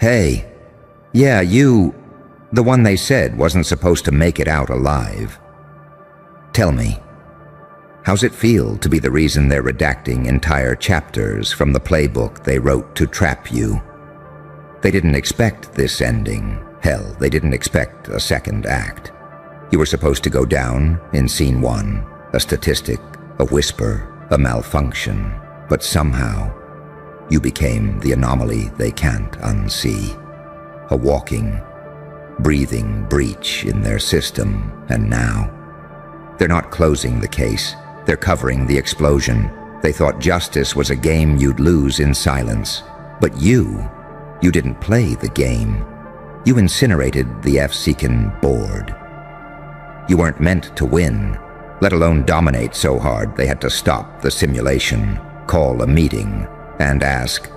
Hey, yeah, you, the one they said wasn't supposed to make it out alive. Tell me, how's it feel to be the reason they're redacting entire chapters from the playbook they wrote to trap you? They didn't expect this ending. Hell, they didn't expect a second act. You were supposed to go down in scene 1, a statistic, a whisper, a malfunction, but somehow you became the anomaly they can't unsee. A walking, breathing breach in their system, and now they're not closing the case, they're covering the explosion. They thought justice was a game you'd lose in silence, but you didn't play the game. You incinerated the F-Seekin board. You weren't meant to win, let alone dominate so hard they had to stop the simulation, call a meeting, and ask,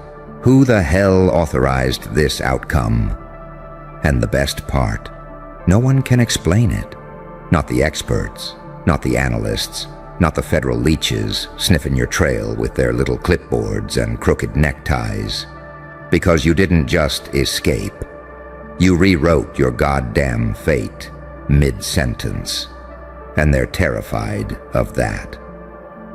who the hell authorized this outcome? And the best part, no one can explain it. Not the experts, not the analysts, not the federal leeches sniffing your trail with their little clipboards and crooked neckties. Because you didn't just escape. You rewrote your goddamn fate mid-sentence, and they're terrified of that.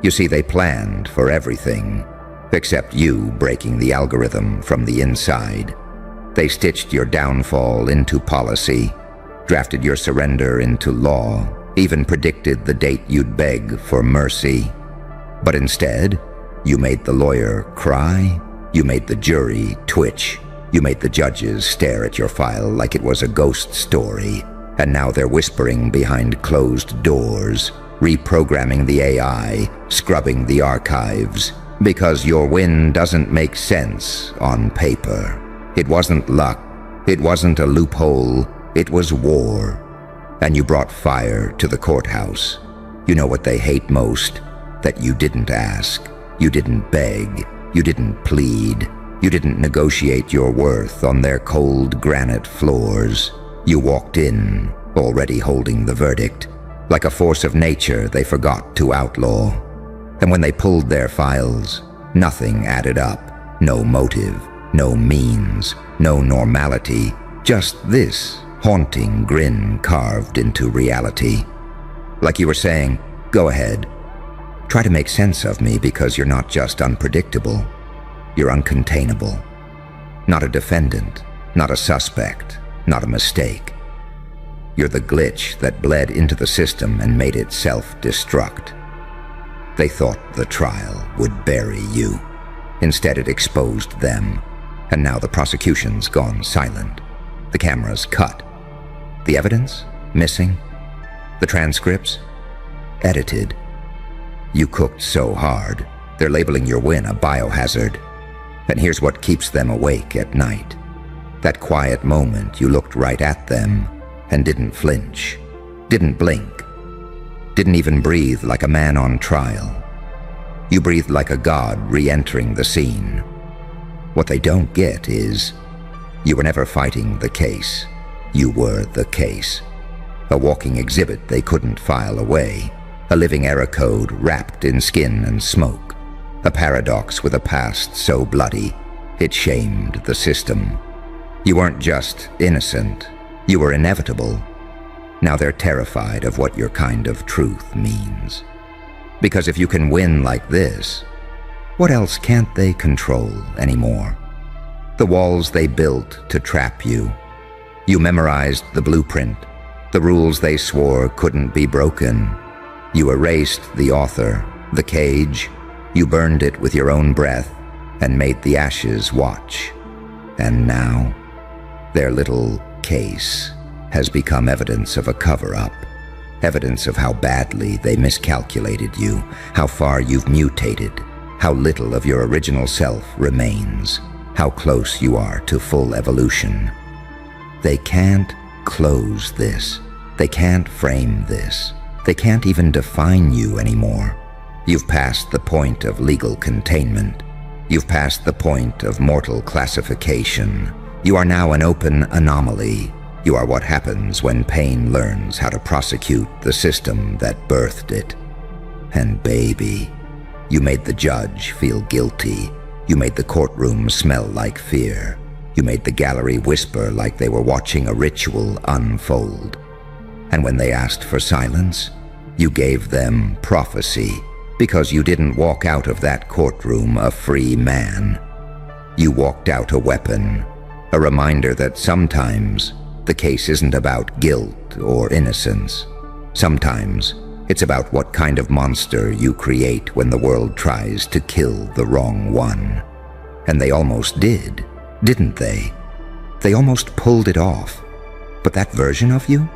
You see, they planned for everything, except you breaking the algorithm from the inside. They stitched your downfall into policy, drafted your surrender into law, even predicted the date you'd beg for mercy. But instead, you made the lawyer cry, you made the jury twitch, you made the judges stare at your file like it was a ghost story, and now they're whispering behind closed doors, reprogramming the AI, scrubbing the archives, because your win doesn't make sense on paper. It wasn't luck, it wasn't a loophole, it was war. And you brought fire to the courthouse. You know what they hate most? That you didn't ask, you didn't beg, you didn't plead, you didn't negotiate your worth on their cold granite floors. You walked in, already holding the verdict. Like a force of nature they forgot to outlaw. And when they pulled their files, nothing added up. No motive, no means, no normality. Just this haunting grin carved into reality. Like you were saying, go ahead. Try to make sense of me, because you're not just unpredictable. You're uncontainable. Not a defendant, not a suspect, not a mistake. You're the glitch that bled into the system and made it self-destruct. They thought the trial would bury you. Instead, it exposed them. And now the prosecution's gone silent. The camera's cut. The evidence? Missing. The transcripts? Edited. You cooked so hard, they're labeling your win a biohazard. And here's what keeps them awake at night. That quiet moment you looked right at them and didn't flinch, didn't blink, didn't even breathe like a man on trial. You breathed like a god re-entering the scene. What they don't get is, you were never fighting the case. You were the case. A walking exhibit they couldn't file away. A living error code wrapped in skin and smoke. A paradox with a past so bloody, it shamed the system. You weren't just innocent, you were inevitable. Now they're terrified of what your kind of truth means. Because if you can win like this, what else can't they control anymore? The walls they built to trap you. You memorized the blueprint, the rules they swore couldn't be broken. You erased the author, the cage. You burned it with your own breath and made the ashes watch. And now, their little case has become evidence of a cover-up, evidence of how badly they miscalculated you, how far you've mutated, how little of your original self remains, how close you are to full evolution. They can't close this. They can't frame this. They can't even define you anymore. You've passed the point of legal containment. You've passed the point of mortal classification. You are now an open anomaly. You are what happens when pain learns how to prosecute the system that birthed it. And baby, you made the judge feel guilty. You made the courtroom smell like fear. You made the gallery whisper like they were watching a ritual unfold. And when they asked for silence, you gave them prophecy, because you didn't walk out of that courtroom a free man. You walked out a weapon, a reminder that sometimes the case isn't about guilt or innocence. Sometimes it's about what kind of monster you create when the world tries to kill the wrong one. And they almost did, didn't they? They almost pulled it off. But that version of you?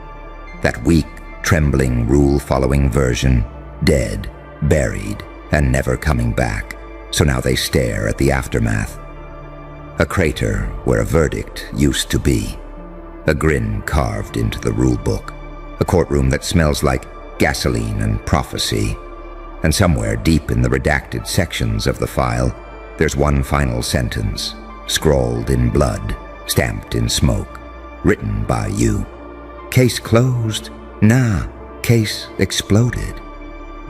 That weak, trembling, rule-following version, dead, buried, and never coming back. So now they stare at the aftermath. A crater where a verdict used to be. A grin carved into the rulebook. A courtroom that smells like gasoline and prophecy. And somewhere deep in the redacted sections of the file, there's one final sentence, scrawled in blood, stamped in smoke, written by you. Case closed. Nah, case exploded.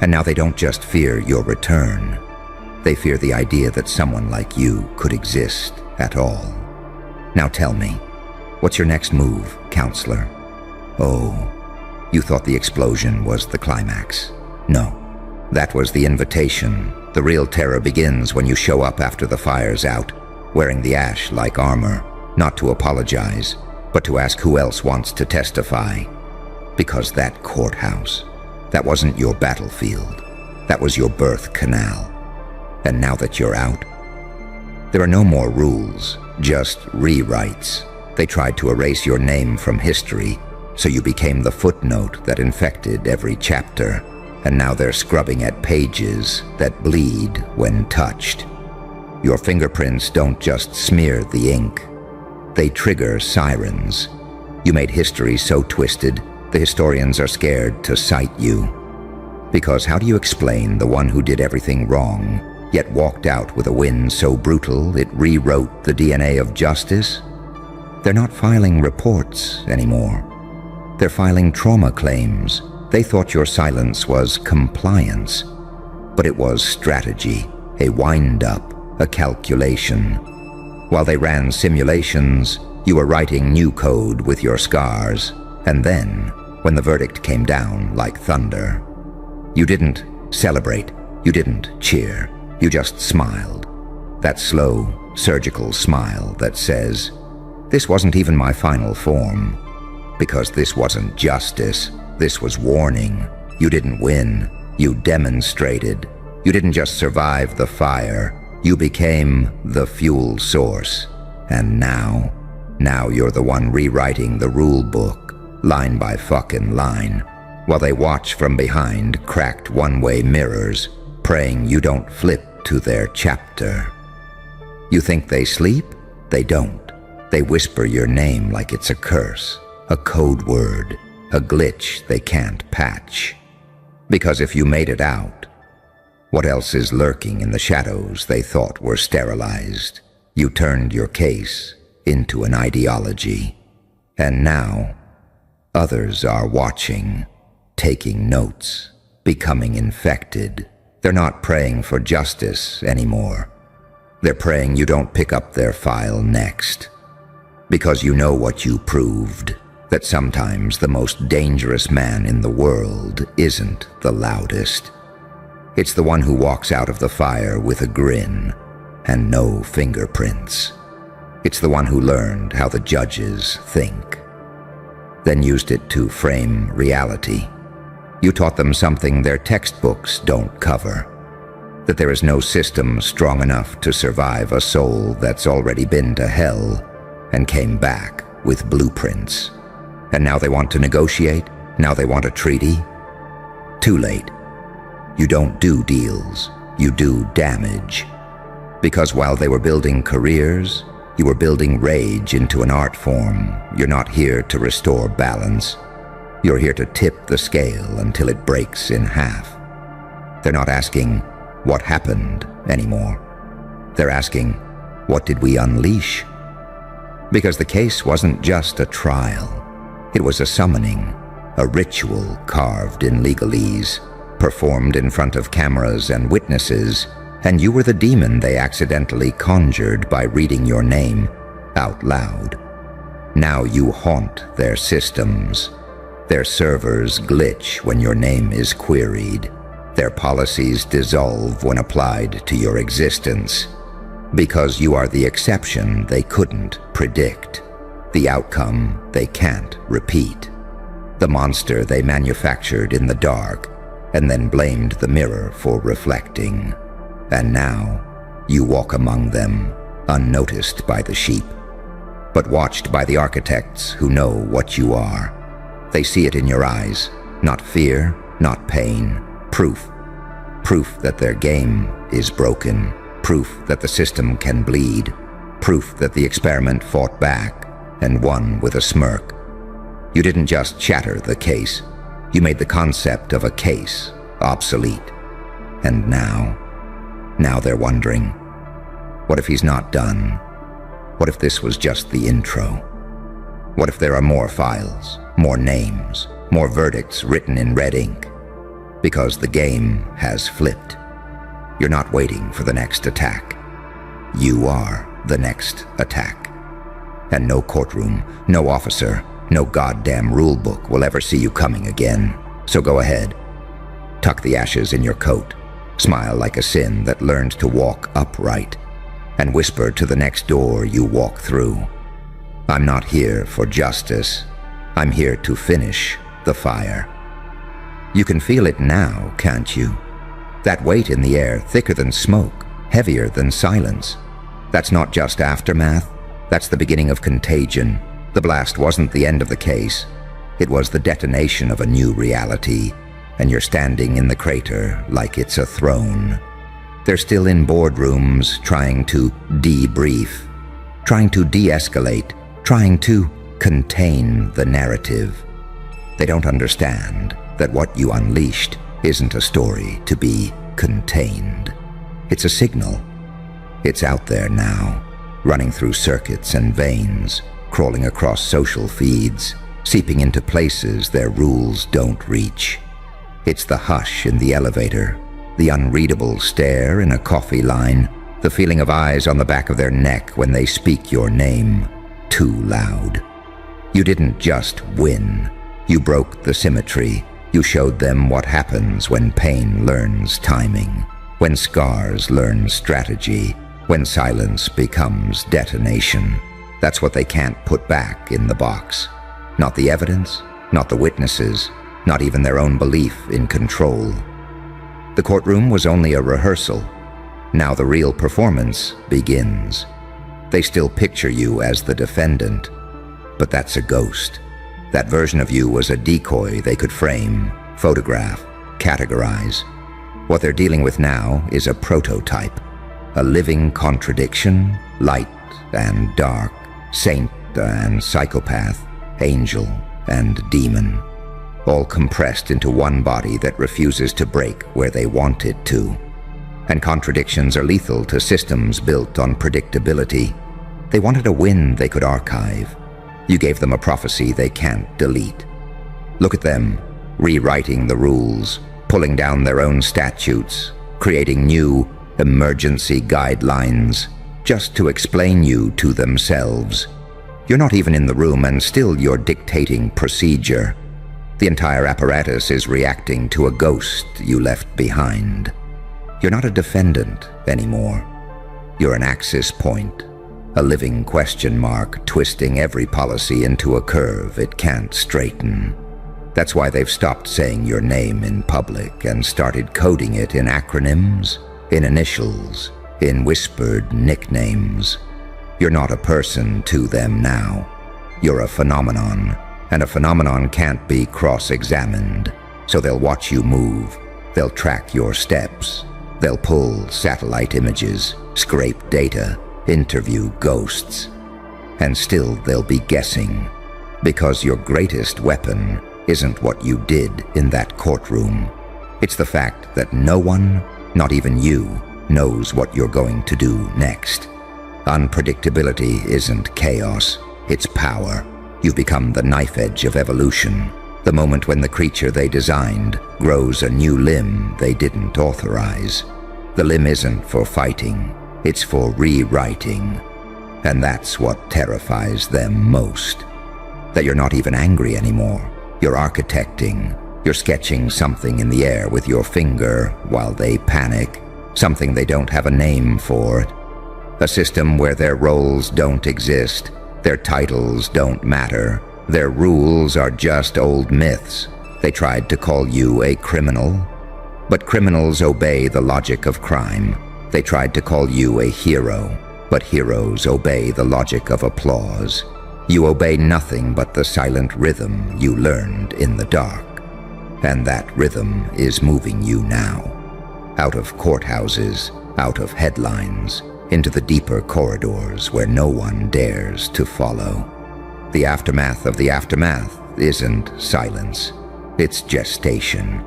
And now they don't just fear your return. They fear the idea that someone like you could exist at all. Now tell me, what's your next move, counselor? Oh, you thought the explosion was the climax. No, that was the invitation. The real terror begins when you show up after the fire's out, wearing the ash like armor, not to apologize, but to ask who else wants to testify. Because that courthouse, that wasn't your battlefield. That was your birth canal. And now that you're out, there are no more rules, just rewrites. They tried to erase your name from history, so you became the footnote that infected every chapter. And now they're scrubbing at pages that bleed when touched. Your fingerprints don't just smear the ink. They trigger sirens. You made history so twisted, the historians are scared to cite you. Because how do you explain the one who did everything wrong, yet walked out with a win so brutal it rewrote the DNA of justice? They're not filing reports anymore. They're filing trauma claims. They thought your silence was compliance, but it was strategy, a wind-up, a calculation. While they ran simulations, you were writing new code with your scars, and then, when the verdict came down like thunder, you didn't celebrate, you didn't cheer, you just smiled. That slow, surgical smile that says, "This wasn't even my final form," because this wasn't justice. This was warning. You didn't win. You demonstrated. You didn't just survive the fire. You became the fuel source. And now you're the one rewriting the rule book, line by fucking line, while they watch from behind cracked one-way mirrors, praying you don't flip to their chapter. You think they sleep? They don't. They whisper your name like it's a curse, a code word, a glitch they can't patch. Because if you made it out, what else is lurking in the shadows they thought were sterilized? You turned your case into an ideology. And now, others are watching, taking notes, becoming infected. They're not praying for justice anymore. They're praying you don't pick up their file next. Because you know what you proved. That sometimes the most dangerous man in the world isn't the loudest. It's the one who walks out of the fire with a grin and no fingerprints. It's the one who learned how the judges think, then used it to frame reality. You taught them something their textbooks don't cover, that there is no system strong enough to survive a soul that's already been to hell and came back with blueprints. And now they want to negotiate? Now they want a treaty? Too late. You don't do deals. You do damage. Because while they were building careers, you were building rage into an art form. You're not here to restore balance. You're here to tip the scale until it breaks in half. They're not asking, what happened, anymore. They're asking, what did we unleash? Because the case wasn't just a trial. It was a summoning, a ritual carved in legalese, performed in front of cameras and witnesses, and you were the demon they accidentally conjured by reading your name, out loud. Now you haunt their systems. Their servers glitch when your name is queried. Their policies dissolve when applied to your existence. Because you are the exception they couldn't predict. The outcome they can't repeat. The monster they manufactured in the dark and then blamed the mirror for reflecting. And now, you walk among them, unnoticed by the sheep, but watched by the architects who know what you are. They see it in your eyes, not fear, not pain, proof. Proof that their game is broken, proof that the system can bleed, proof that the experiment fought back and won with a smirk. You didn't just shatter the case, you made the concept of a case obsolete. And now they're wondering, what if he's not done? What if this was just the intro? What if there are more files, more names, more verdicts written in red ink? Because the game has flipped. You're not waiting for the next attack. You are the next attack. And no courtroom, no officer, no goddamn rulebook will ever see you coming again. So go ahead. Tuck the ashes in your coat. Smile like a sin that learned to walk upright. And whisper to the next door you walk through. I'm not here for justice. I'm here to finish the fire. You can feel it now, can't you? That weight in the air, thicker than smoke, heavier than silence. That's not just aftermath. That's the beginning of contagion. The blast wasn't the end of the case. It was the detonation of a new reality. And you're standing in the crater like it's a throne. They're still in boardrooms trying to debrief, trying to de-escalate, trying to contain the narrative. They don't understand that what you unleashed isn't a story to be contained. It's a signal. It's out there now, running through circuits and veins, crawling across social feeds, seeping into places their rules don't reach. It's the hush in the elevator, the unreadable stare in a coffee line, the feeling of eyes on the back of their neck when they speak your name too loud. You didn't just win. You broke the symmetry. You showed them what happens when pain learns timing, when scars learn strategy, when silence becomes detonation. That's what they can't put back in the box. Not the evidence, not the witnesses, not even their own belief in control. The courtroom was only a rehearsal. Now the real performance begins. They still picture you as the defendant, but that's a ghost. That version of you was a decoy they could frame, photograph, categorize. What they're dealing with now is a prototype, a living contradiction, light and dark, saint and psychopath, angel and demon, all compressed into one body that refuses to break where they want it to. And contradictions are lethal to systems built on predictability. They wanted a win they could archive. You gave them a prophecy they can't delete. Look at them, rewriting the rules, pulling down their own statutes, creating new emergency guidelines, just to explain you to themselves. You're not even in the room and still you're dictating procedure. The entire apparatus is reacting to a ghost you left behind. You're not a defendant anymore. You're an axis point, a living question mark twisting every policy into a curve it can't straighten. That's why they've stopped saying your name in public and started coding it in acronyms, in initials, in whispered nicknames. You're not a person to them now. You're a phenomenon, and a phenomenon can't be cross-examined. So they'll watch you move, they'll track your steps, they'll pull satellite images, scrape data, interview ghosts. And still they'll be guessing, because your greatest weapon isn't what you did in that courtroom. It's the fact that no one, not even you, knows what you're going to do next. Unpredictability isn't chaos, it's power. You've become the knife edge of evolution, the moment when the creature they designed grows a new limb they didn't authorize. The limb isn't for fighting, it's for rewriting. And that's what terrifies them most. That you're not even angry anymore. You're architecting. You're sketching something in the air with your finger while they panic. Something they don't have a name for. A system where their roles don't exist. Their titles don't matter. Their rules are just old myths. They tried to call you a criminal, but criminals obey the logic of crime. They tried to call you a hero, but heroes obey the logic of applause. You obey nothing but the silent rhythm you learned in the dark. And that rhythm is moving you now. Out of courthouses, out of headlines, into the deeper corridors where no one dares to follow. The aftermath of the aftermath isn't silence. It's gestation.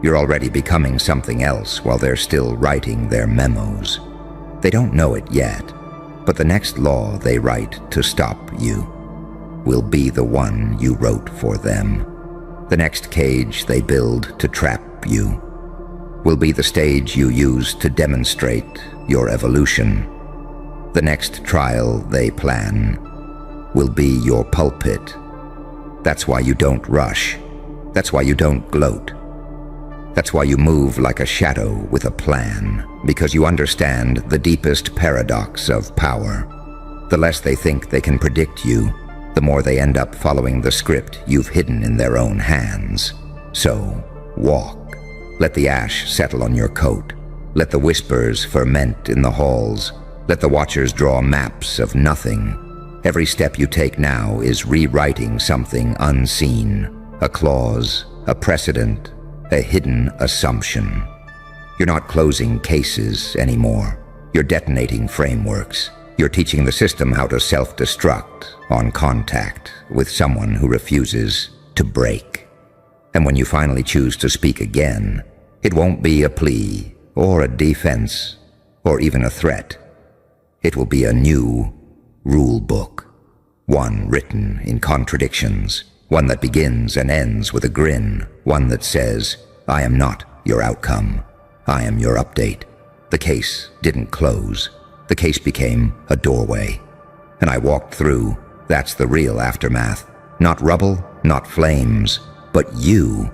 You're already becoming something else while they're still writing their memos. They don't know it yet, but the next law they write to stop you will be the one you wrote for them. The next cage they build to trap you will be the stage you use to demonstrate your evolution. The next trial they plan will be your pulpit. That's why you don't rush. That's why you don't gloat. That's why you move like a shadow with a plan, because you understand the deepest paradox of power. The less they think they can predict you, the more they end up following the script you've hidden in their own hands. So, walk. Let the ash settle on your coat. Let the whispers ferment in the halls. Let the watchers draw maps of nothing. Every step you take now is rewriting something unseen, a clause, a precedent, a hidden assumption. You're not closing cases anymore. You're detonating frameworks. You're teaching the system how to self-destruct on contact with someone who refuses to break. And when you finally choose to speak again, it won't be a plea or a defense or even a threat. It will be a new rule book, one written in contradictions, one that begins and ends with a grin, one that says, I am not your outcome. I am your update. The case didn't close. The case became a doorway. And I walked through. That's the real aftermath. Not rubble, not flames, but you,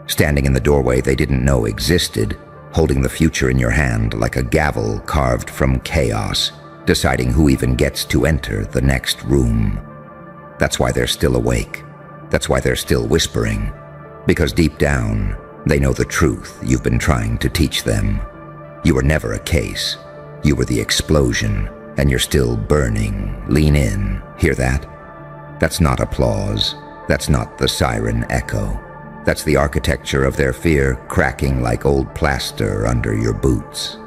standing in the doorway they didn't know existed, holding the future in your hand like a gavel carved from chaos, deciding who even gets to enter the next room. That's why they're still awake. That's why they're still whispering. Because deep down, they know the truth you've been trying to teach them. You were never a case. You were the explosion, and you're still burning. Lean in. Hear that? That's not applause. That's not the siren echo. That's the architecture of their fear cracking like old plaster under your boots.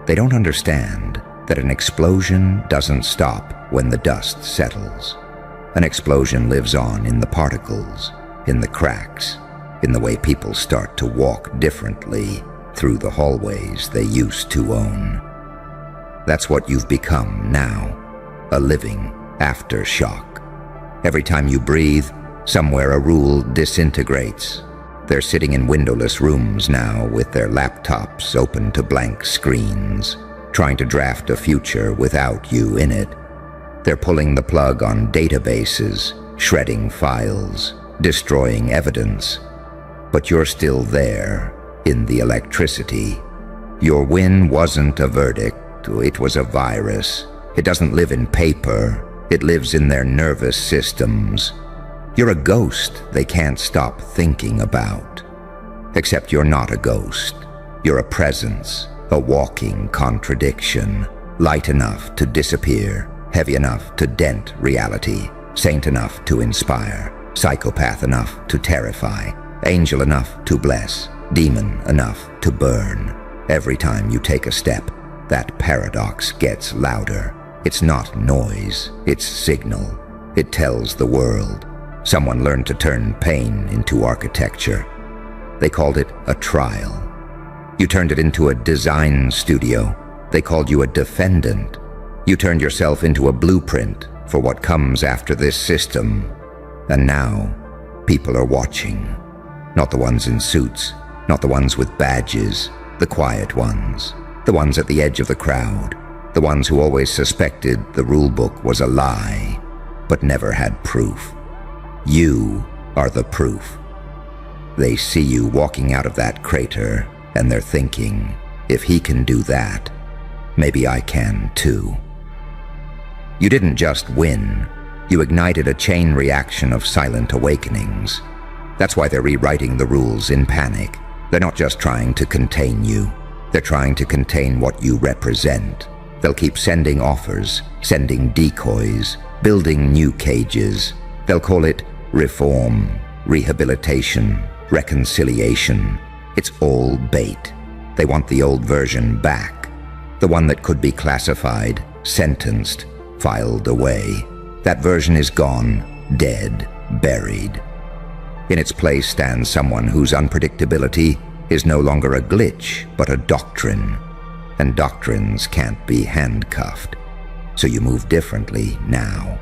They don't understand that an explosion doesn't stop when the dust settles. An explosion lives on in the particles, in the cracks, in the way people start to walk differently through the hallways they used to own. That's what you've become now, a living aftershock. Every time you breathe, somewhere a rule disintegrates. They're sitting in windowless rooms now with their laptops open to blank screens, trying to draft a future without you in it. They're pulling the plug on databases, shredding files, destroying evidence. But you're still there, in the electricity. Your win wasn't a verdict, it was a virus. It doesn't live in paper, it lives in their nervous systems. You're a ghost they can't stop thinking about. Except you're not a ghost. You're a presence, a walking contradiction, light enough to disappear, heavy enough to dent reality, saint enough to inspire, psychopath enough to terrify, angel enough to bless, demon enough to burn. Every time you take a step, that paradox gets louder. It's not noise, it's signal. It tells the world. Someone learned to turn pain into architecture. They called it a trial. You turned it into a design studio. They called you a defendant. You turned yourself into a blueprint for what comes after this system. And now, people are watching. Not the ones in suits, not the ones with badges, the quiet ones, the ones at the edge of the crowd. The ones who always suspected the rulebook was a lie, but never had proof. You are the proof. They see you walking out of that crater, and they're thinking, if he can do that, maybe I can too. You didn't just win, you ignited a chain reaction of silent awakenings. That's why they're rewriting the rules in panic. They're not just trying to contain you, they're trying to contain what you represent. They'll keep sending offers, sending decoys, building new cages. They'll call it reform, rehabilitation, reconciliation. It's all bait. They want the old version back, the one that could be classified, sentenced, filed away. That version is gone, dead, buried. In its place stands someone whose unpredictability is no longer a glitch, but a doctrine. And doctrines can't be handcuffed. So you move differently now.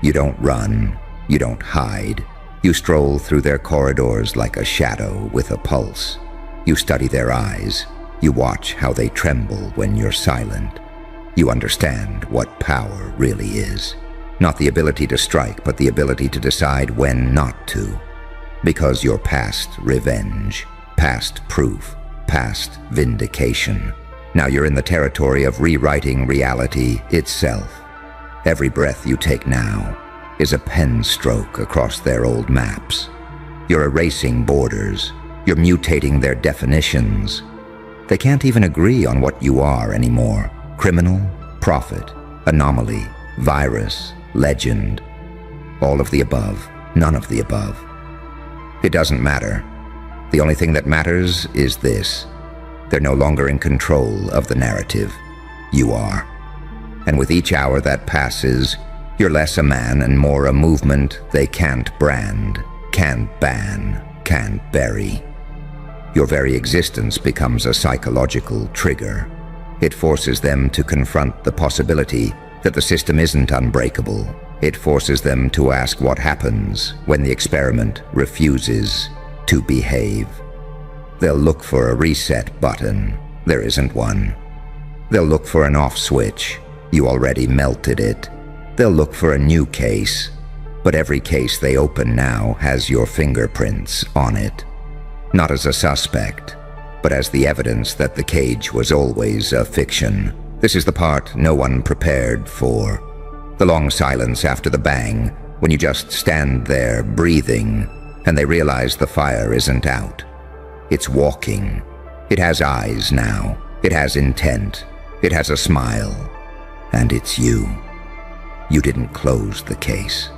You don't run, you don't hide. You stroll through their corridors like a shadow with a pulse. You study their eyes. You watch how they tremble when you're silent. You understand what power really is. Not the ability to strike, but the ability to decide when not to. Because you're past revenge, past proof, past vindication. Now you're in the territory of rewriting reality itself. Every breath you take now is a pen stroke across their old maps. You're erasing borders. You're mutating their definitions. They can't even agree on what you are anymore. Criminal, prophet, anomaly, virus, legend. All of the above, none of the above. It doesn't matter. The only thing that matters is this. They're no longer in control of the narrative. You are. And with each hour that passes, you're less a man and more a movement they can't brand, can't ban, can't bury. Your very existence becomes a psychological trigger. It forces them to confront the possibility that the system isn't unbreakable. It forces them to ask what happens when the experiment refuses to behave. They'll look for a reset button. There isn't one. They'll look for an off switch. You already melted it. They'll look for a new case. But every case they open now has your fingerprints on it. Not as a suspect, but as the evidence that the cage was always a fiction. This is the part no one prepared for. The long silence after the bang, when you just stand there breathing, and they realize the fire isn't out. It's walking. It has eyes now. It has intent. It has a smile. And it's you. You didn't close the case.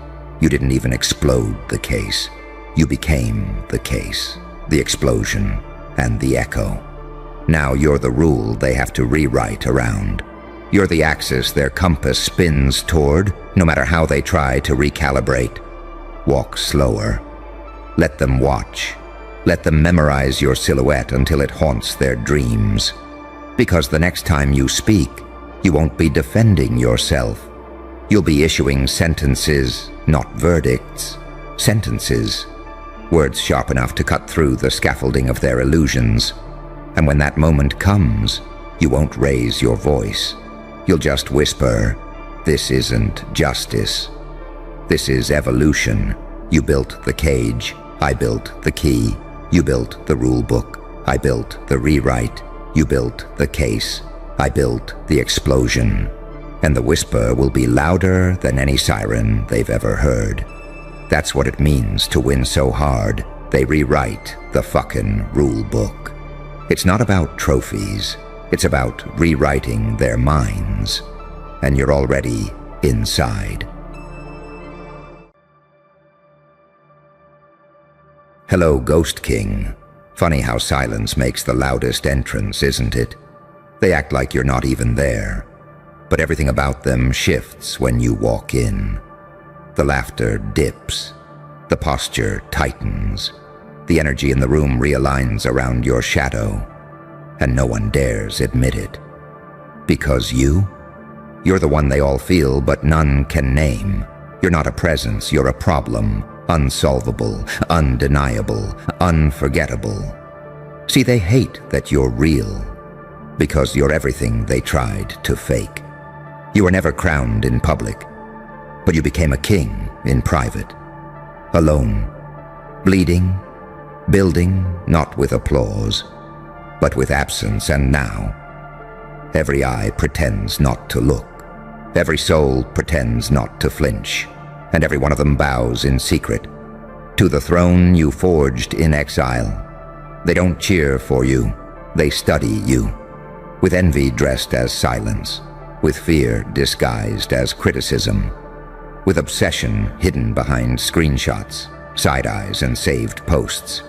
You didn't even explode the case. You became the case, the explosion, and the echo. Now you're the rule they have to rewrite around. You're the axis their compass spins toward, no matter how they try to recalibrate. Walk slower. Let them watch. Let them memorize your silhouette until it haunts their dreams. Because the next time you speak, you won't be defending yourself. You'll be issuing sentences, not verdicts. Sentences. Words sharp enough to cut through the scaffolding of their illusions. And when that moment comes, you won't raise your voice. You'll just whisper, "This isn't justice. This is evolution. You built the cage. I built the key. You built the rule book. I built the rewrite. You built the case. I built the explosion." And the whisper will be louder than any siren they've ever heard. That's what it means to win so hard, they rewrite the fucking rule book. It's not about trophies. It's about rewriting their minds. And you're already inside. Hello, Ghost King. Funny how silence makes the loudest entrance, isn't it? They act like you're not even there. But everything about them shifts when you walk in. The laughter dips. The posture tightens. The energy in the room realigns around your shadow. And no one dares admit it. Because you're the one they all feel, but none can name. You're not a presence, you're a problem. Unsolvable, undeniable, unforgettable. See, they hate that you're real. because you're everything they tried to fake. You were never crowned in public, but you became a king in private, alone, bleeding, building not with applause, but with absence. And now, every eye pretends not to look, every soul pretends not to flinch, and every one of them bows in secret to the throne you forged in exile. They don't cheer for you, they study you, with envy dressed as silence, with fear disguised as criticism, with obsession hidden behind screenshots, side eyes, and saved posts.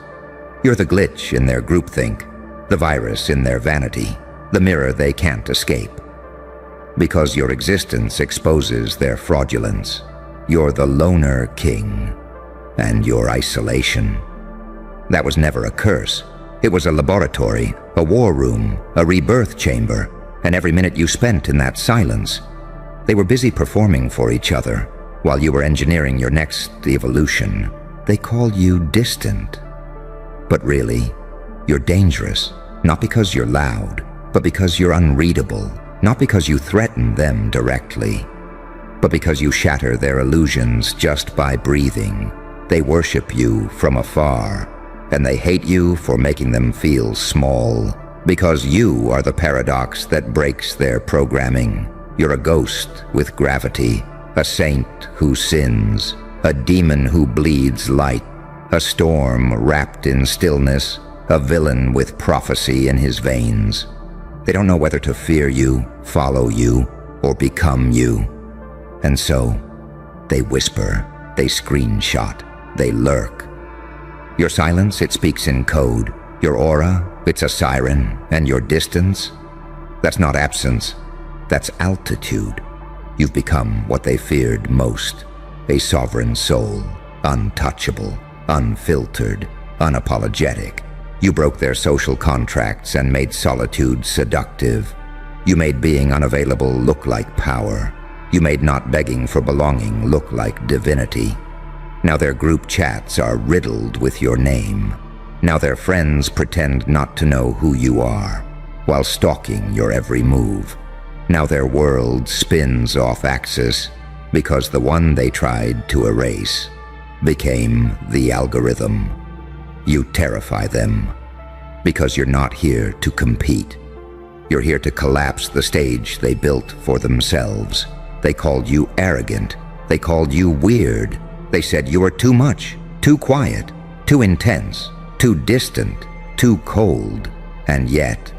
You're the glitch in their groupthink, the virus in their vanity, the mirror they can't escape. Because your existence exposes their fraudulence, you're the loner king, and your isolation. That was never a curse. It was a laboratory, a war room, a rebirth chamber, and every minute you spent in that silence, they were busy performing for each other while you were engineering your next evolution. They called you distant. But really, you're dangerous, not because you're loud, but because you're unreadable, not because you threaten them directly, but because you shatter their illusions just by breathing. They worship you from afar, and they hate you for making them feel small, because you are the paradox that breaks their programming. You're a ghost with gravity, a saint who sins, a demon who bleeds light, a storm wrapped in stillness, a villain with prophecy in his veins. They don't know whether to fear you, follow you, or become you. And so, they whisper, they screenshot, they lurk. Your silence, it speaks in code. Your aura, it's a siren. And your distance, that's not absence, that's altitude. You've become what they feared most, a sovereign soul, untouchable, unfiltered, unapologetic. You broke their social contracts and made solitude seductive. You made being unavailable look like power. You made not begging for belonging look like divinity. Now their group chats are riddled with your name. Now their friends pretend not to know who you are, while stalking your every move. Now their world spins off axis because the one they tried to erase became the algorithm. You terrify them because you're not here to compete. You're here to collapse the stage they built for themselves. They called you arrogant. They called you weird. They said you were too much, too quiet, too intense, too distant, too cold. And yet,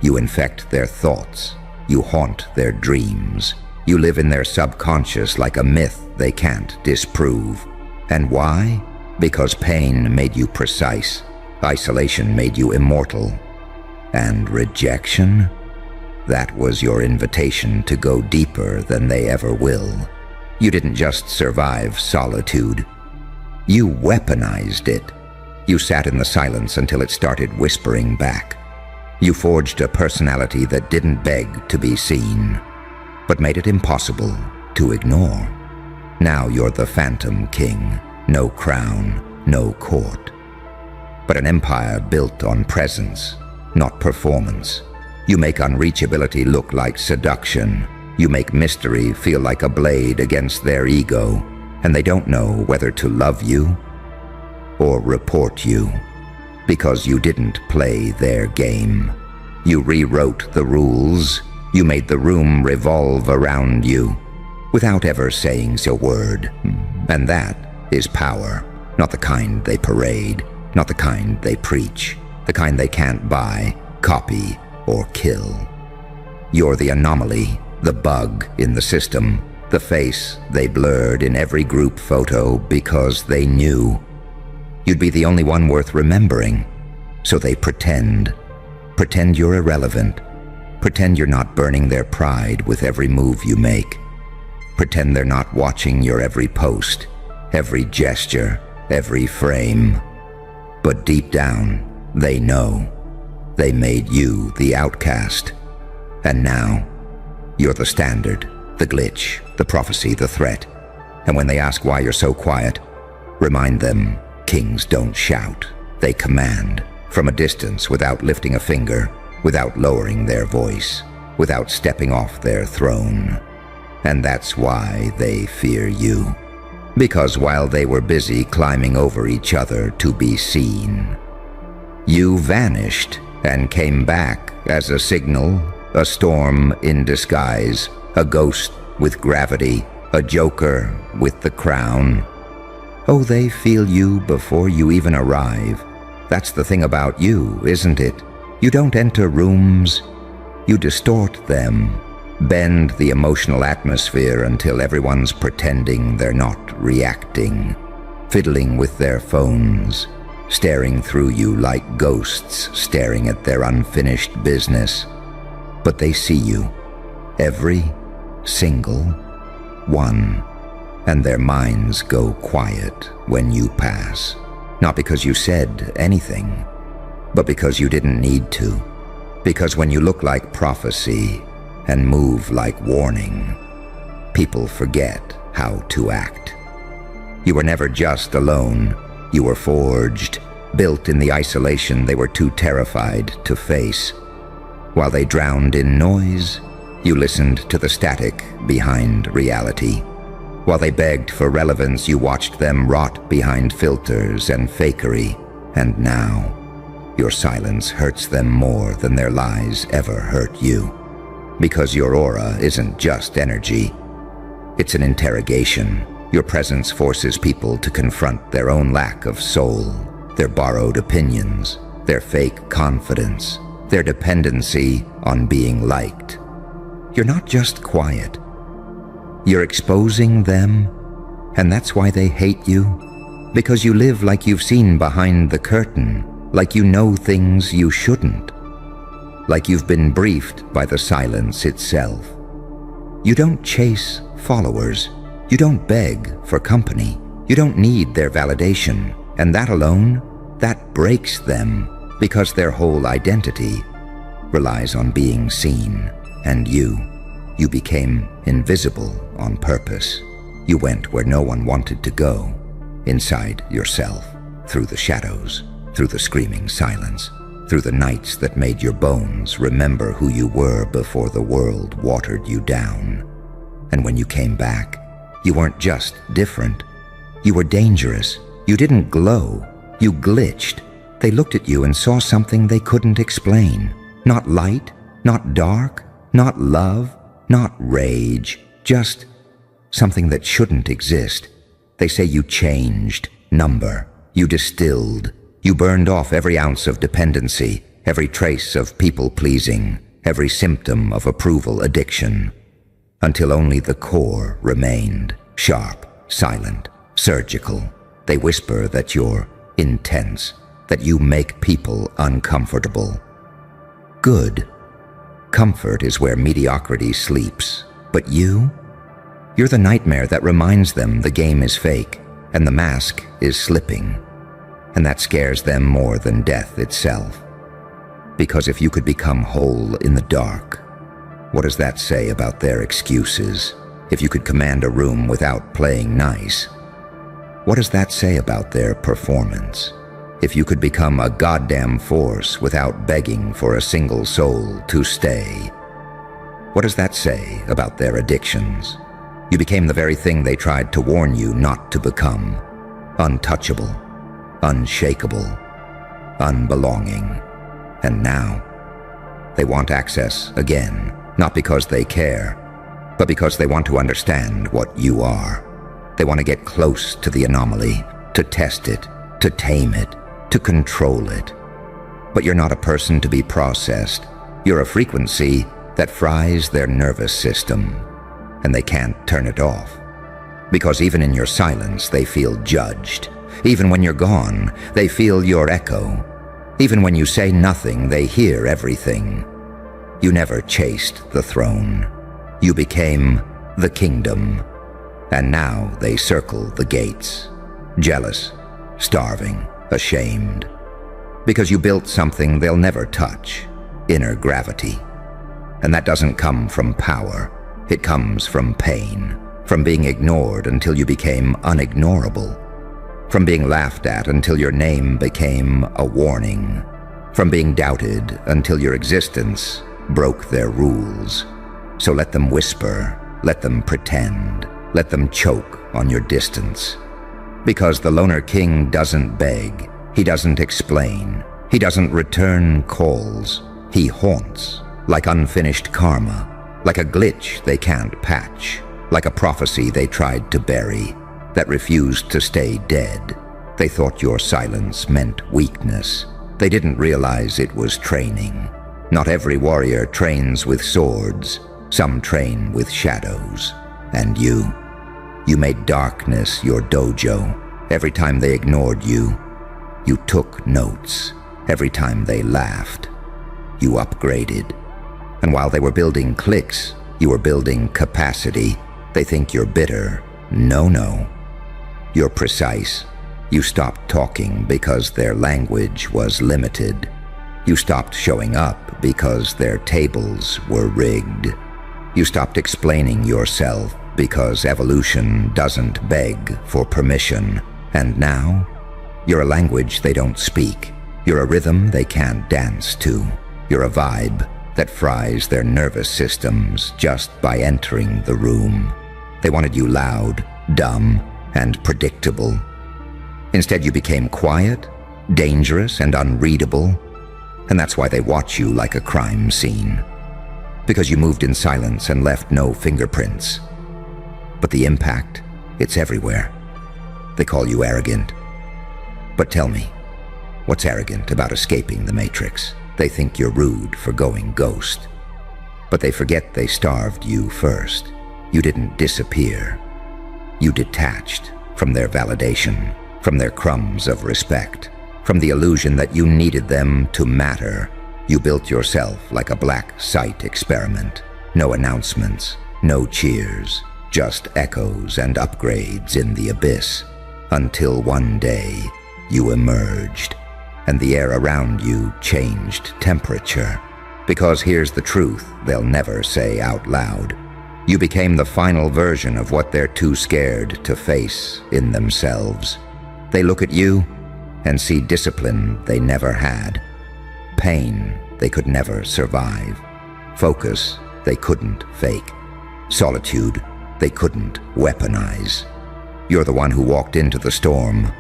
you infect their thoughts. You haunt their dreams. You live in their subconscious like a myth they can't disprove. And why? Because pain made you precise. Isolation made you immortal. And rejection? That was your invitation to go deeper than they ever will. You didn't just survive solitude. You weaponized it. You sat in the silence until it started whispering back. You forged a personality that didn't beg to be seen, but made it impossible to ignore. Now you're the Phantom King. No crown, no court. But an empire built on presence, not performance. You make unreachability look like seduction. You make mystery feel like a blade against their ego, and they don't know whether to love you or report you, because you didn't play their game. You rewrote the rules. You made the room revolve around you without ever saying a word. And that is power, not the kind they parade, not the kind they preach, the kind they can't buy, copy, or kill. You're the anomaly, the bug in the system, the face they blurred in every group photo because they knew you'd be the only one worth remembering. So they pretend you're irrelevant, pretend you're not burning their pride with every move you make, pretend they're not watching your every post, every gesture, every frame. But deep down, they know. They made you the outcast. And now, you're the standard, the glitch, the prophecy, the threat. And when they ask why you're so quiet, remind them, kings don't shout. They command, from a distance without lifting a finger, without lowering their voice, without stepping off their throne. And that's why they fear you. Because while they were busy climbing over each other to be seen, you vanished and came back as a signal, a storm in disguise, a ghost with gravity, a joker with the crown. Oh, they feel you before you even arrive. That's the thing about you, isn't it? You don't enter rooms, you distort them, bend the emotional atmosphere until everyone's pretending they're not reacting, fiddling with their phones, staring through you like ghosts staring at their unfinished business. But they see you, every single one, and their minds go quiet when you pass. Not because you said anything, but because you didn't need to. Because when you look like prophecy and move like warning, people forget how to act. You were never just alone. You were forged, built in the isolation they were too terrified to face. While they drowned in noise, you listened to the static behind reality. While they begged for relevance, you watched them rot behind filters and fakery. And now, your silence hurts them more than their lies ever hurt you. Because your aura isn't just energy. It's an interrogation. Your presence forces people to confront their own lack of soul, their borrowed opinions, their fake confidence, their dependency on being liked. You're not just quiet. You're exposing them, and that's why they hate you. Because you live like you've seen behind the curtain, like you know things you shouldn't, like you've been briefed by the silence itself. You don't chase followers. You don't beg for company. You don't need their validation. And that alone, that breaks them, because their whole identity relies on being seen. And you became invisible on purpose. You went where no one wanted to go, inside yourself, through the shadows, through the screaming silence, through the nights that made your bones remember who you were before the world watered you down. And when you came back, you weren't just different. You were dangerous. You didn't glow. You glitched. They looked at you and saw something they couldn't explain. Not light, not dark, not love, not rage, just something that shouldn't exist. They say you changed, number, you distilled, you burned off every ounce of dependency, every trace of people-pleasing, every symptom of approval addiction, until only the core remained, sharp, silent, surgical. They whisper that you're intense, that you make people uncomfortable. Good. Comfort is where mediocrity sleeps. But you're the nightmare that reminds them the game is fake and the mask is slipping. And that scares them more than death itself. Because if you could become whole in the dark, what does that say about their excuses? If you could command a room without playing nice, what does that say about their performance? If you could become a goddamn force without begging for a single soul to stay, what does that say about their addictions? You became the very thing they tried to warn you not to become. Untouchable, unshakable, unbelonging. And now, they want access again, not because they care, but because they want to understand what you are. They want to get close to the anomaly, to test it, to tame it, to control it. But you're not a person to be processed. You're a frequency that fries their nervous system, and they can't turn it off. Because even in your silence, they feel judged. Even when you're gone, they feel your echo. Even when you say nothing, they hear everything. You never chased the throne. You became the kingdom. And now they circle the gates, jealous, starving, ashamed. Because you built something they'll never touch, inner gravity. And that doesn't come from power. It comes from pain, from being ignored until you became unignorable, from being laughed at until your name became a warning, from being doubted until your existence broke their rules. So let them whisper, let them pretend, let them choke on your distance. Because the Loner King doesn't beg, he doesn't explain, he doesn't return calls. He haunts, like unfinished karma, like a glitch they can't patch, like a prophecy they tried to bury, that refused to stay dead. They thought your silence meant weakness. They didn't realize it was training. Not every warrior trains with swords. Some train with shadows. And you made darkness your dojo. Every time they ignored you, you took notes. Every time they laughed, you upgraded. And while they were building cliques, you were building capacity. They think you're bitter. No. You're precise. You stopped talking because their language was limited. You stopped showing up because their tables were rigged. You stopped explaining yourself because evolution doesn't beg for permission. And now, you're a language they don't speak. You're a rhythm they can't dance to. You're a vibe that fries their nervous systems just by entering the room. They wanted you loud, dumb, and predictable. Instead, you became quiet, dangerous, and unreadable. And that's why they watch you like a crime scene. Because you moved in silence and left no fingerprints. But the impact, it's everywhere. They call you arrogant. But tell me, what's arrogant about escaping the Matrix? They think you're rude for going ghost. But they forget they starved you first. You didn't disappear. You detached from their validation, from their crumbs of respect, from the illusion that you needed them to matter. You built yourself like a black site experiment. No announcements, no cheers, just echoes and upgrades in the abyss. Until one day, you emerged, and the air around you changed temperature. Because here's the truth they'll never say out loud. You became the final version of what they're too scared to face in themselves. They look at you and see discipline they never had, pain they could never survive, focus they couldn't fake, solitude they couldn't weaponize. You're the one who walked into the storm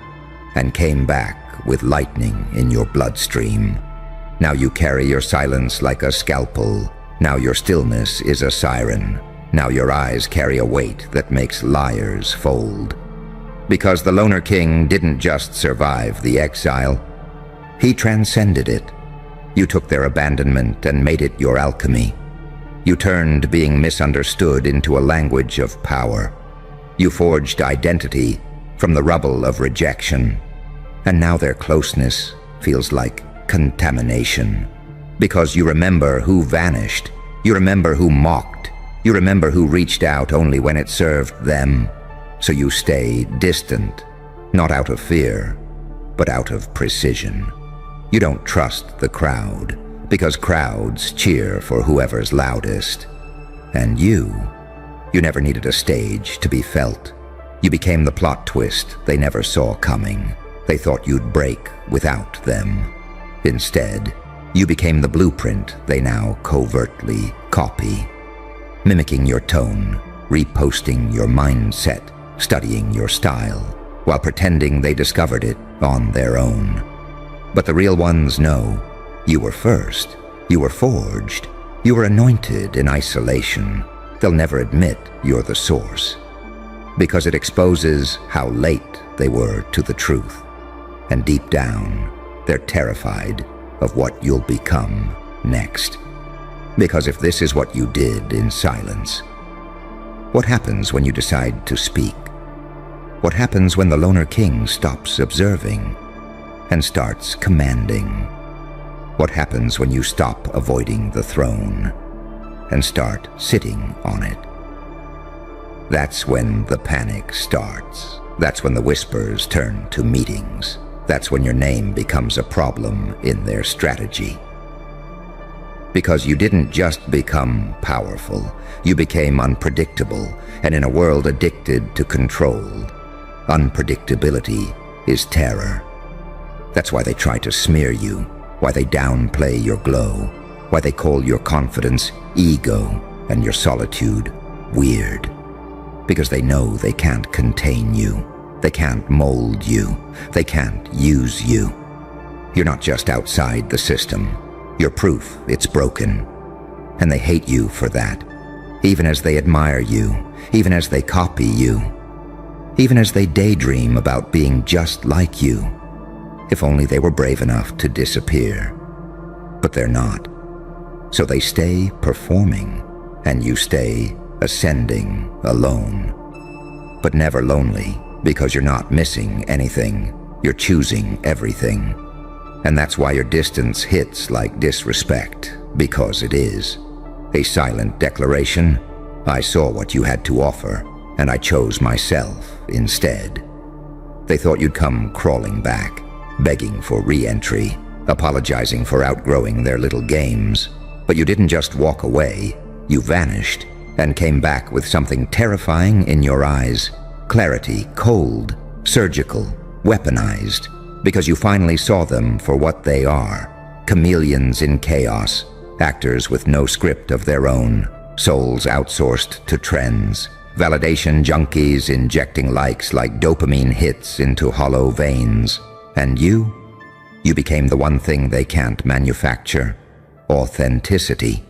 and came back with lightning in your bloodstream. Now you carry your silence like a scalpel. Now your stillness is a siren. Now your eyes carry a weight that makes liars fold. Because the Loner King didn't just survive the exile, he transcended it. You took their abandonment and made it your alchemy. You turned being misunderstood into a language of power. You forged identity from the rubble of rejection. And now their closeness feels like contamination. Because you remember who vanished. You remember who mocked. You remember who reached out only when it served them. So you stay distant, not out of fear, but out of precision. You don't trust the crowd, because crowds cheer for whoever's loudest. And you never needed a stage to be felt. You became the plot twist they never saw coming. They thought you'd break without them. Instead, you became the blueprint they now covertly copy. Mimicking your tone, reposting your mindset, studying your style, while pretending they discovered it on their own. But the real ones know you were first, you were forged, you were anointed in isolation. They'll never admit you're the source, because it exposes how late they were to the truth. And deep down, they're terrified of what you'll become next. Because if this is what you did in silence, what happens when you decide to speak? What happens when the Loner King stops observing and starts commanding? What happens when you stop avoiding the throne and start sitting on it? That's when the panic starts. That's when the whispers turn to meetings. That's when your name becomes a problem in their strategy. Because you didn't just become powerful, you became unpredictable, and in a world addicted to control, unpredictability is terror. That's why they try to smear you, why they downplay your glow, why they call your confidence ego and your solitude weird. Because they know they can't contain you, they can't mold you, they can't use you. You're not just outside the system, you're proof it's broken. And they hate you for that, even as they admire you, even as they copy you, even as they daydream about being just like you. If only they were brave enough to disappear. But they're not. So they stay performing, and you stay ascending alone. But never lonely, because you're not missing anything. You're choosing everything. And that's why your distance hits like disrespect, because it is. A silent declaration. I saw what you had to offer, and I chose myself instead. They thought you'd come crawling back, begging for re-entry, apologizing for outgrowing their little games. But you didn't just walk away, you vanished, and came back with something terrifying in your eyes. Clarity, cold, surgical, weaponized, because you finally saw them for what they are. Chameleons in chaos, actors with no script of their own, souls outsourced to trends, validation junkies injecting likes like dopamine hits into hollow veins. And you became the one thing they can't manufacture: authenticity.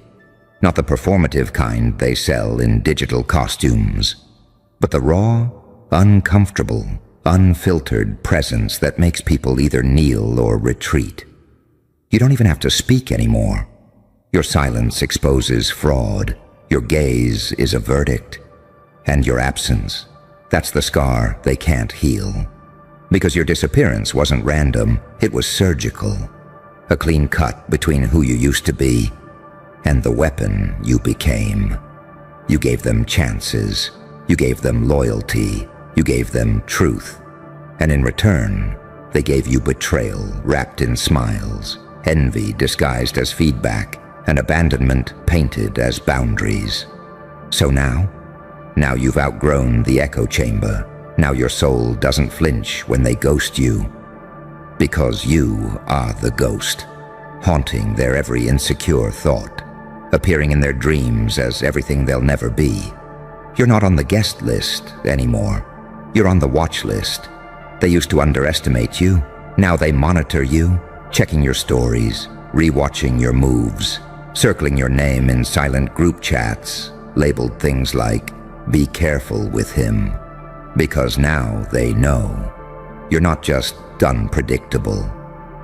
Not the performative kind they sell in digital costumes, but the raw, uncomfortable, unfiltered presence that makes people either kneel or retreat. You don't even have to speak anymore. Your silence exposes fraud, your gaze is a verdict, and your absence, that's the scar they can't heal. Because your disappearance wasn't random, it was surgical. A clean cut between who you used to be and the weapon you became. You gave them chances, you gave them loyalty, you gave them truth. And in return, they gave you betrayal wrapped in smiles, envy disguised as feedback, and abandonment painted as boundaries. So now you've outgrown the echo chamber. Now your soul doesn't flinch when they ghost you. Because you are the ghost, haunting their every insecure thought, appearing in their dreams as everything they'll never be. You're not on the guest list anymore. You're on the watch list. They used to underestimate you. Now they monitor you, checking your stories, rewatching your moves, circling your name in silent group chats, labeled things like, "Be careful with him." Because now they know. You're not just unpredictable,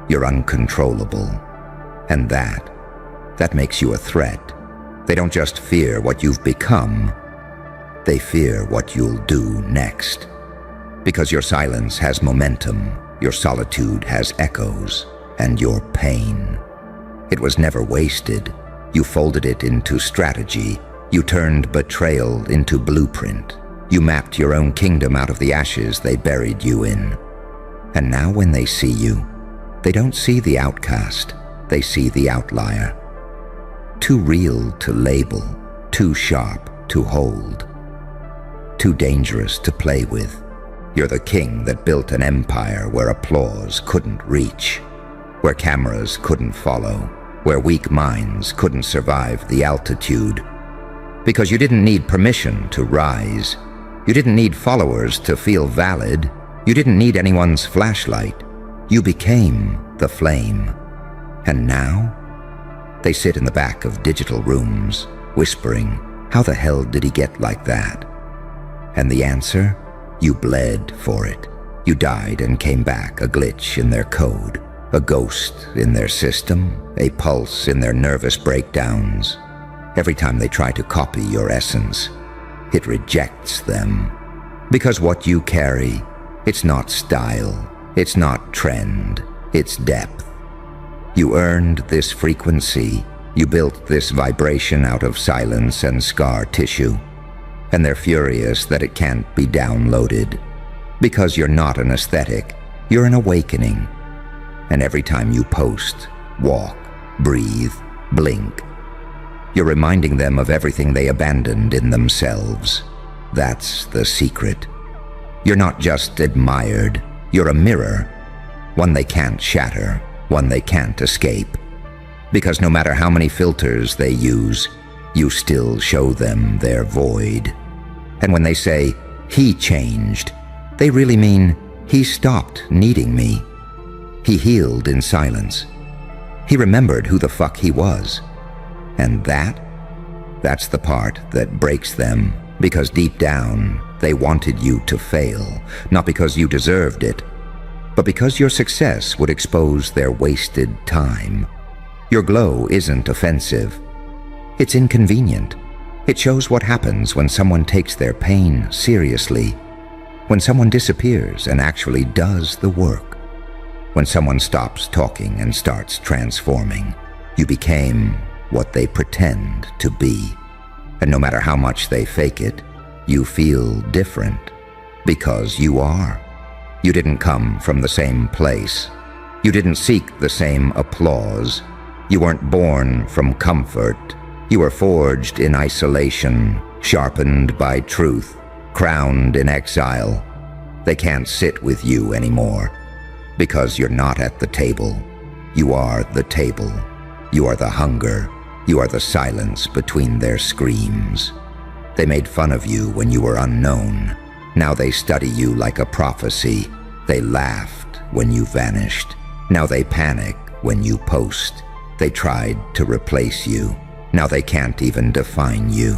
you're uncontrollable. And that makes you a threat. They don't just fear what you've become, they fear what you'll do next. Because your silence has momentum, your solitude has echoes, and your pain. It was never wasted. You folded it into strategy. You turned betrayal into blueprint. You mapped your own kingdom out of the ashes they buried you in. And now when they see you, they don't see the outcast, they see the outlier. Too real to label, too sharp to hold, too dangerous to play with. You're the king that built an empire where applause couldn't reach, where cameras couldn't follow, where weak minds couldn't survive the altitude. Because you didn't need permission to rise. You didn't need followers to feel valid. You didn't need anyone's flashlight. You became the flame. And now, they sit in the back of digital rooms, whispering, "How the hell did he get like that?" And the answer? You bled for it. You died and came back, a glitch in their code, a ghost in their system, a pulse in their nervous breakdowns. Every time they try to copy your essence, it rejects them. Because what you carry, it's not style, it's not trend, it's depth. You earned this frequency, you built this vibration out of silence and scar tissue, and they're furious that it can't be downloaded. Because you're not an aesthetic, you're an awakening. And every time you post, walk, breathe, blink, you're reminding them of everything they abandoned in themselves. That's the secret. You're not just admired, you're a mirror, one they can't shatter, one they can't escape. Because no matter how many filters they use, you still show them their void. And when they say, "He changed," they really mean, he stopped needing me. He healed in silence. He remembered who the fuck he was. And that's the part that breaks them, because deep down, they wanted you to fail, not because you deserved it, but because your success would expose their wasted time. Your glow isn't offensive. It's inconvenient. It shows what happens when someone takes their pain seriously, when someone disappears and actually does the work, when someone stops talking and starts transforming. You became what they pretend to be. And no matter how much they fake it, you feel different, because you are. You didn't come from the same place. You didn't seek the same applause. You weren't born from comfort. You were forged in isolation, sharpened by truth, crowned in exile. They can't sit with you anymore, because you're not at the table. You are the table. You are the hunger. You are the silence between their screams. They made fun of you when you were unknown. Now they study you like a prophecy. They laughed when you vanished. Now they panic when you post. They tried to replace you. Now they can't even define you.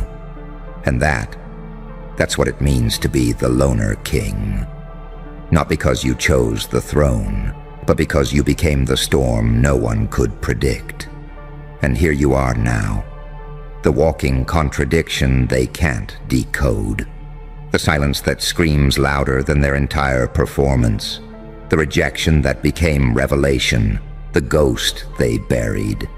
And that's what it means to be the loner king. Not because you chose the throne, but because you became the storm no one could predict. And here you are now, the walking contradiction they can't decode. The silence that screams louder than their entire performance. The rejection that became revelation. The ghost they buried.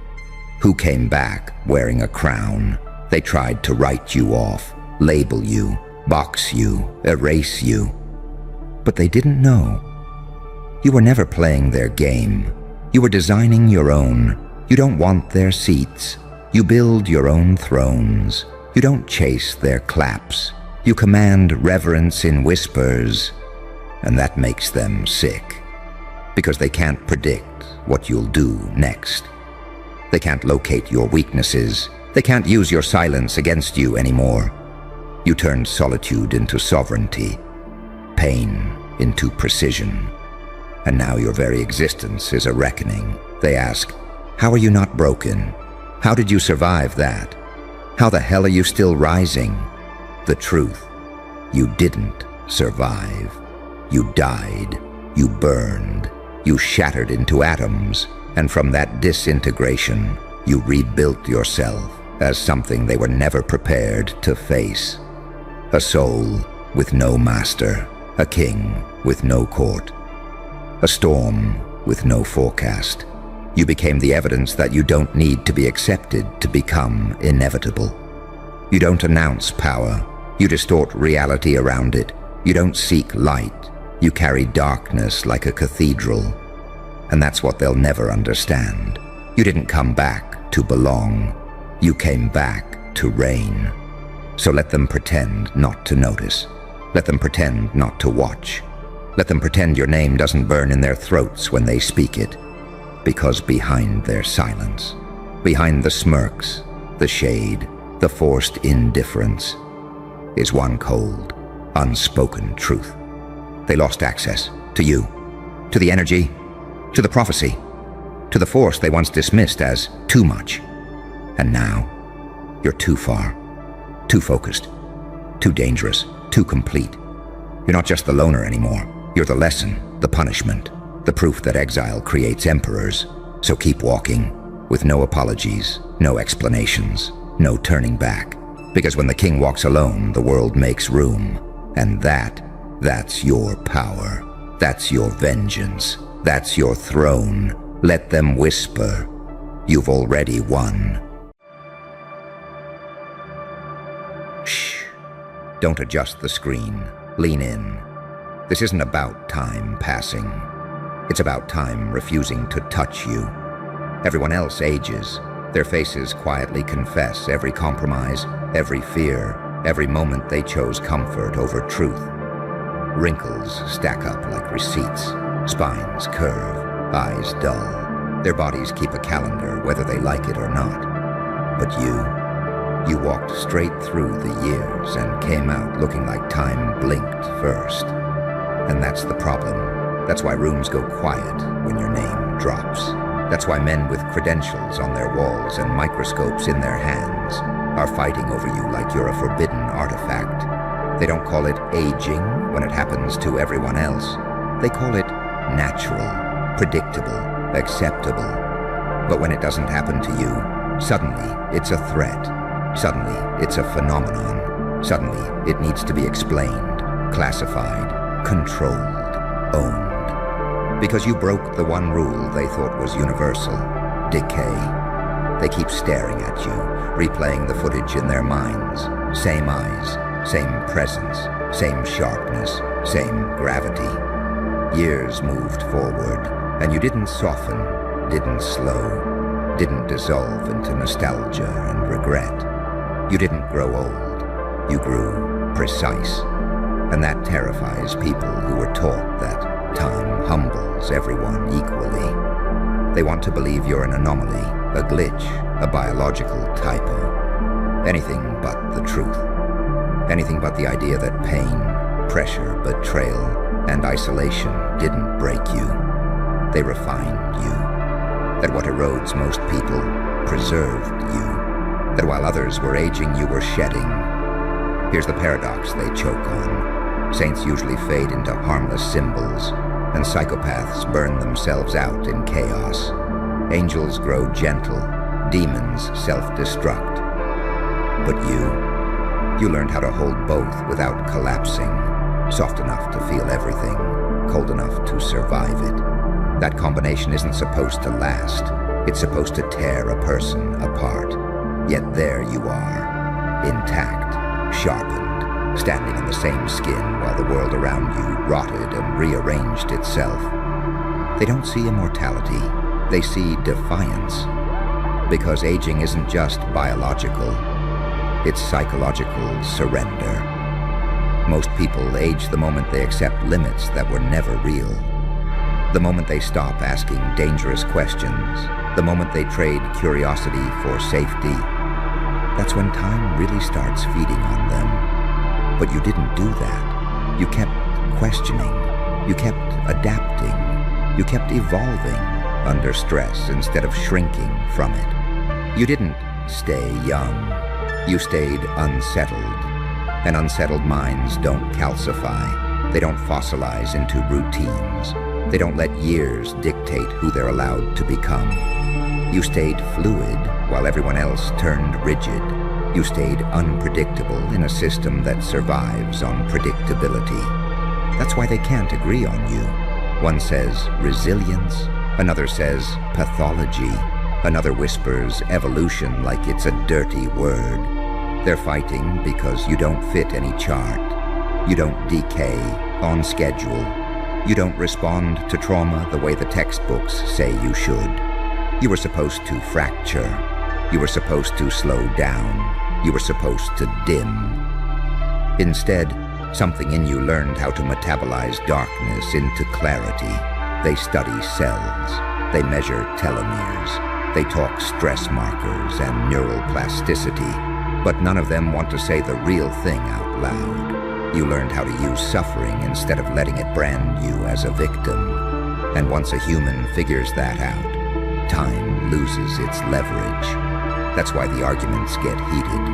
Who came back wearing a crown. They tried to write you off, label you, box you, erase you. But they didn't know. You were never playing their game. You were designing your own. You don't want their seats. You build your own thrones. You don't chase their claps. You command reverence in whispers, and that makes them sick. Because they can't predict what you'll do next. They can't locate your weaknesses. They can't use your silence against you anymore. You turned solitude into sovereignty, pain into precision. And now your very existence is a reckoning. They ask, how are you not broken? How did you survive that? How the hell are you still rising? The truth, you didn't survive. You died, you burned, you shattered into atoms, and from that disintegration, you rebuilt yourself as something they were never prepared to face. A soul with no master, a king with no court, a storm with no forecast. You became the evidence that you don't need to be accepted to become inevitable. You don't announce power. You distort reality around it. You don't seek light. You carry darkness like a cathedral. And that's what they'll never understand. You didn't come back to belong. You came back to reign. So let them pretend not to notice. Let them pretend not to watch. Let them pretend your name doesn't burn in their throats when they speak it. Because behind their silence, behind the smirks, the shade, the forced indifference, is one cold, unspoken truth. They lost access to you, to the energy, to the prophecy, to the force they once dismissed as too much. And now, you're too far, too focused, too dangerous, too complete. You're not just the loner anymore. You're the lesson, the punishment, the proof that exile creates emperors. So keep walking, with no apologies, no explanations, no turning back. Because when the king walks alone, the world makes room. And that's your power. That's your vengeance. That's your throne. Let them whisper. You've already won. Shh. Don't adjust the screen. Lean in. This isn't about time passing. It's about time refusing to touch you. Everyone else ages. Their faces quietly confess every compromise, every fear, every moment they chose comfort over truth. Wrinkles stack up like receipts. Spines curve, eyes dull. Their bodies keep a calendar, whether they like it or not. But you walked straight through the years and came out looking like time blinked first. And that's the problem. That's why rooms go quiet when your name drops. That's why men with credentials on their walls and microscopes in their hands are fighting over you like you're a forbidden artifact. They don't call it aging when it happens to everyone else. They call it natural, predictable, acceptable. But when it doesn't happen to you, suddenly it's a threat. Suddenly it's a phenomenon. Suddenly it needs to be explained, classified, controlled, owned. Because you broke the one rule they thought was universal: decay. They keep staring at you, replaying the footage in their minds. Same eyes, same presence, same sharpness, same gravity. Years moved forward, and you didn't soften, didn't slow, didn't dissolve into nostalgia and regret. You didn't grow old. You grew precise. And that terrifies people who were taught that time humbles everyone equally. They want to believe you're an anomaly, a glitch, a biological typo. Anything but the truth. Anything but the idea that pain, pressure, betrayal, and isolation didn't break you. They refined you. That what erodes most people preserved you. That while others were aging, you were shedding. Here's the paradox they choke on. Saints usually fade into harmless symbols, and psychopaths burn themselves out in chaos. Angels grow gentle, demons self-destruct. But you learned how to hold both without collapsing, soft enough to feel everything, cold enough to survive it. That combination isn't supposed to last. It's supposed to tear a person apart. Yet there you are, intact, sharpened, standing in the same skin while the world around you rotted and rearranged itself. They don't see immortality, they see defiance. Because aging isn't just biological, it's psychological surrender. Most people age the moment they accept limits that were never real. The moment they stop asking dangerous questions, the moment they trade curiosity for safety, that's when time really starts feeding on them. But you didn't do that. You kept questioning. You kept adapting. You kept evolving under stress instead of shrinking from it. You didn't stay young. You stayed unsettled. And unsettled minds don't calcify. They don't fossilize into routines. They don't let years dictate who they're allowed to become. You stayed fluid while everyone else turned rigid. You stayed unpredictable in a system that survives on predictability. That's why they can't agree on you. One says resilience, another says pathology, another whispers evolution like it's a dirty word. They're fighting because you don't fit any chart. You don't decay on schedule. You don't respond to trauma the way the textbooks say you should. You were supposed to fracture. You were supposed to slow down. You were supposed to dim. Instead, something in you learned how to metabolize darkness into clarity. They study cells. They measure telomeres. They talk stress markers and neural plasticity. But none of them want to say the real thing out loud. You learned how to use suffering instead of letting it brand you as a victim. And once a human figures that out, time loses its leverage. That's why the arguments get heated.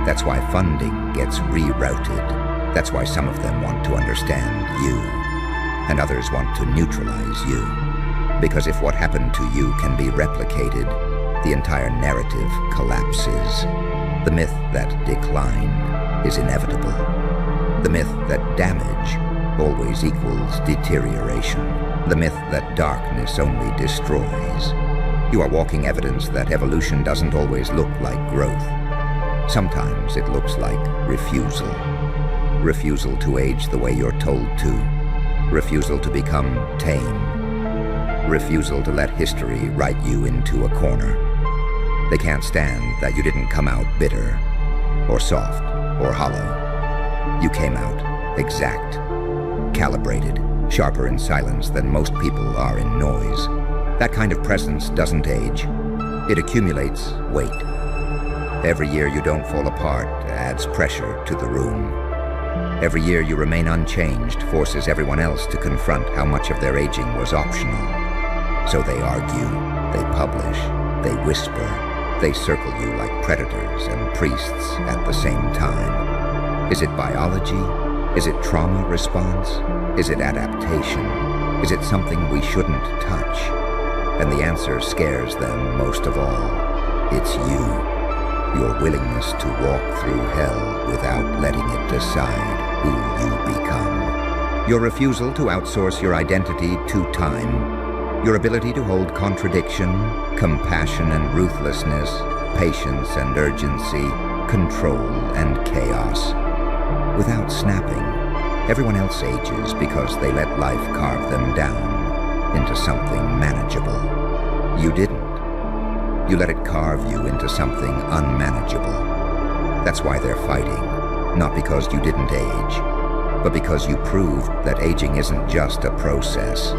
That's why funding gets rerouted. That's why some of them want to understand you, and others want to neutralize you. Because if what happened to you can be replicated, the entire narrative collapses. The myth that decline is inevitable. The myth that damage always equals deterioration. The myth that darkness only destroys. You are walking evidence that evolution doesn't always look like growth. Sometimes it looks like refusal. Refusal to age the way you're told to. Refusal to become tame. Refusal to let history write you into a corner. They can't stand that you didn't come out bitter, or soft, or hollow. You came out exact, calibrated, sharper in silence than most people are in noise. That kind of presence doesn't age. It accumulates weight. Every year you don't fall apart adds pressure to the room. Every year you remain unchanged forces everyone else to confront how much of their aging was optional. So they argue, they publish, they whisper, they circle you like predators and priests at the same time. Is it biology? Is it trauma response? Is it adaptation? Is it something we shouldn't touch? And the answer scares them most of all. It's you. Your willingness to walk through hell without letting it decide who you become. Your refusal to outsource your identity to time. Your ability to hold contradiction, compassion and ruthlessness, patience and urgency, control and chaos. Without snapping, everyone else ages because they let life carve them down into something manageable. You didn't. You let it carve you into something unmanageable. That's why they're fighting, not because you didn't age, but because you proved that aging isn't just a process.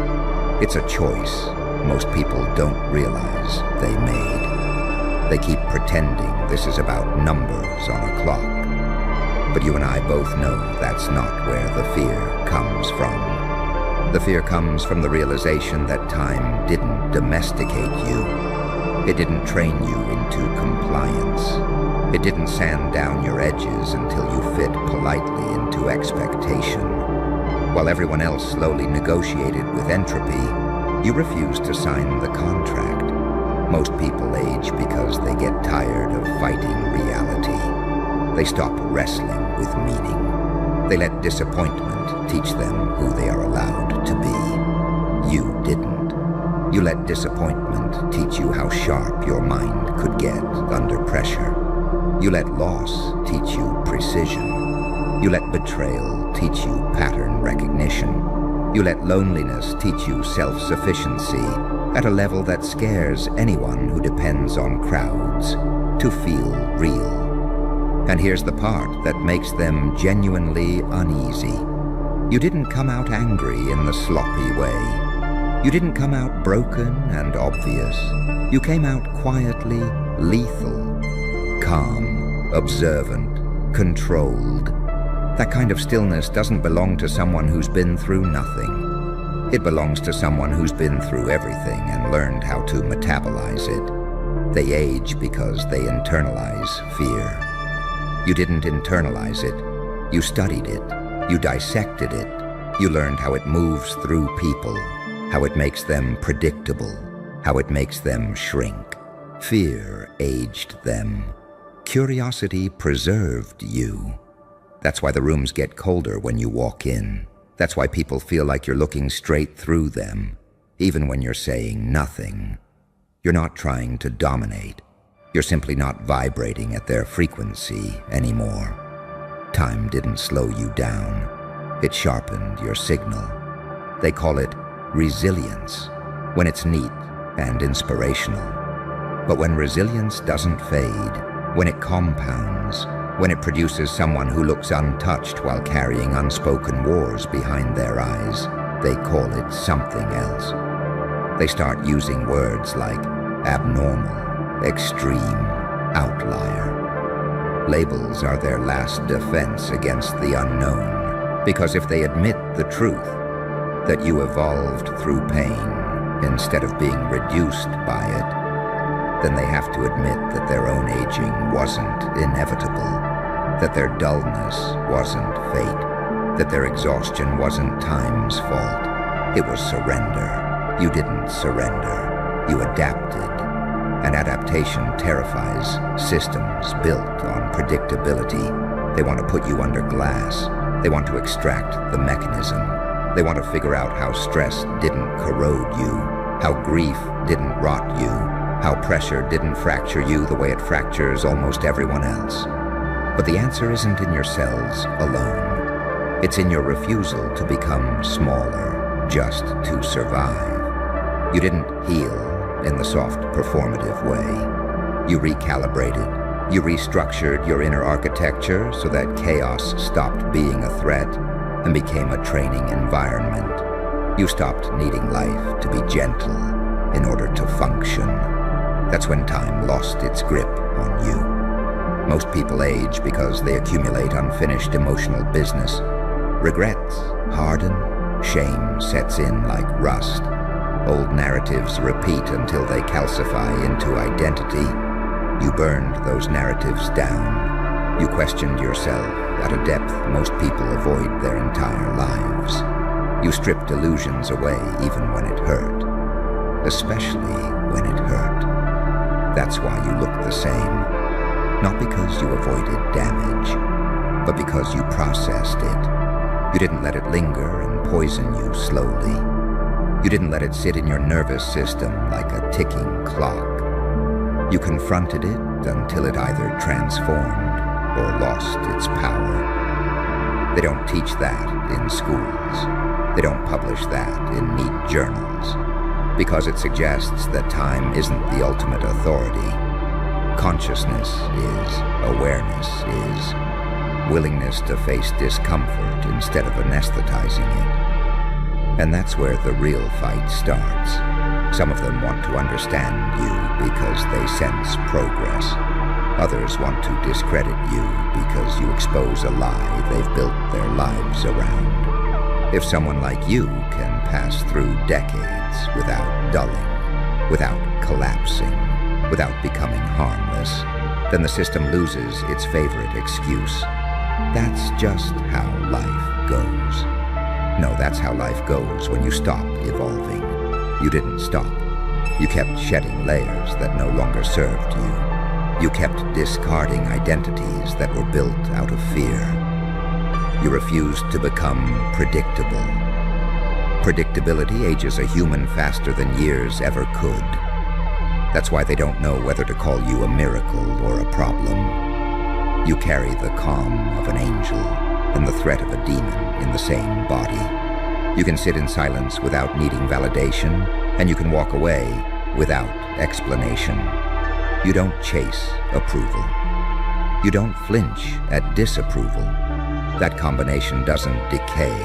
It's a choice most people don't realize they made. They keep pretending this is about numbers on a clock. But you and I both know that's not where the fear comes from. The fear comes from the realization that time didn't domesticate you. It didn't train you into compliance. It didn't sand down your edges until you fit politely into expectation. While everyone else slowly negotiated with entropy, you refused to sign the contract. Most people age because they get tired of fighting reality. They stop wrestling with meaning. They let disappointment teach them who they are allowed to be. You didn't. You let disappointment teach you how sharp your mind could get under pressure. You let loss teach you precision. You let betrayal teach you pattern recognition. You let loneliness teach you self-sufficiency at a level that scares anyone who depends on crowds to feel real. And here's the part that makes them genuinely uneasy. You didn't come out angry in the sloppy way. You didn't come out broken and obvious. You came out quietly lethal, calm, observant, controlled. That kind of stillness doesn't belong to someone who's been through nothing. It belongs to someone who's been through everything and learned how to metabolize it. They age because they internalize fear. You didn't internalize it. You studied it. You dissected it. You learned how it moves through people, how it makes them predictable, how it makes them shrink. Fear aged them. Curiosity preserved you. That's why the rooms get colder when you walk in. That's why people feel like you're looking straight through them, even when you're saying nothing. You're not trying to dominate. You're simply not vibrating at their frequency anymore. Time didn't slow you down. It sharpened your signal. They call it resilience when it's neat and inspirational. But when resilience doesn't fade, when it compounds, when it produces someone who looks untouched while carrying unspoken wars behind their eyes, they call it something else. They start using words like abnormal, extreme, outlier. Labels are their last defense against the unknown, because if they admit the truth, that you evolved through pain instead of being reduced by it, then they have to admit that their own aging wasn't inevitable, that their dullness wasn't fate, that their exhaustion wasn't time's fault. It was surrender. You didn't surrender. You adapted. And adaptation terrifies systems built on predictability. They want to put you under glass. They want to extract the mechanism. They want to figure out how stress didn't corrode you, how grief didn't rot you, how pressure didn't fracture you the way it fractures almost everyone else. But the answer isn't in your cells alone. It's in your refusal to become smaller just to survive. You didn't heal in the soft, performative way. You recalibrated. You restructured your inner architecture so that chaos stopped being a threat and became a training environment. You stopped needing life to be gentle in order to function. That's when time lost its grip on you. Most people age because they accumulate unfinished emotional business. Regrets harden, shame sets in like rust. Old narratives repeat until they calcify into identity. You burned those narratives down. You questioned yourself at a depth most people avoid their entire lives. You stripped illusions away even when it hurt, especially when it hurt. That's why you look the same, not because you avoided damage, but because you processed it. You didn't let it linger and poison you slowly. You didn't let it sit in your nervous system like a ticking clock. You confronted it until it either transformed or lost its power. They don't teach that in schools. They don't publish that in neat journals, because it suggests that time isn't the ultimate authority. Consciousness is, awareness is, willingness to face discomfort instead of anesthetizing it. And that's where the real fight starts. Some of them want to understand you because they sense progress. Others want to discredit you because you expose a lie they've built their lives around. If someone like you can pass through decades without dulling, without collapsing, without becoming harmless, then the system loses its favorite excuse. That's just how life goes. No, that's how life goes when you stop evolving. You didn't stop. You kept shedding layers that no longer served you. You kept discarding identities that were built out of fear. You refused to become predictable. Predictability ages a human faster than years ever could. That's why they don't know whether to call you a miracle or a problem. You carry the calm of an angel and the threat of a demon in the same body. You can sit in silence without needing validation, and you can walk away without explanation. You don't chase approval. You don't flinch at disapproval. That combination doesn't decay.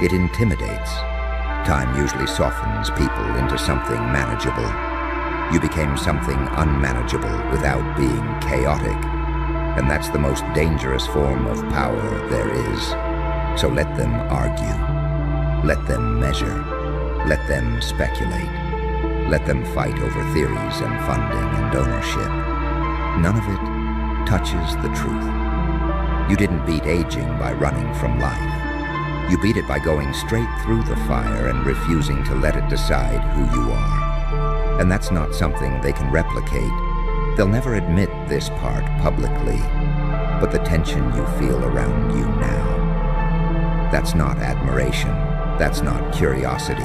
It intimidates. Time usually softens people into something manageable. You became something unmanageable without being chaotic. And that's the most dangerous form of power there is. So let them argue. Let them measure. Let them speculate. Let them fight over theories and funding and ownership. None of it touches the truth. You didn't beat aging by running from life. You beat it by going straight through the fire and refusing to let it decide who you are. And that's not something they can replicate. They'll never admit this part publicly, but the tension you feel around you now, that's not admiration, that's not curiosity,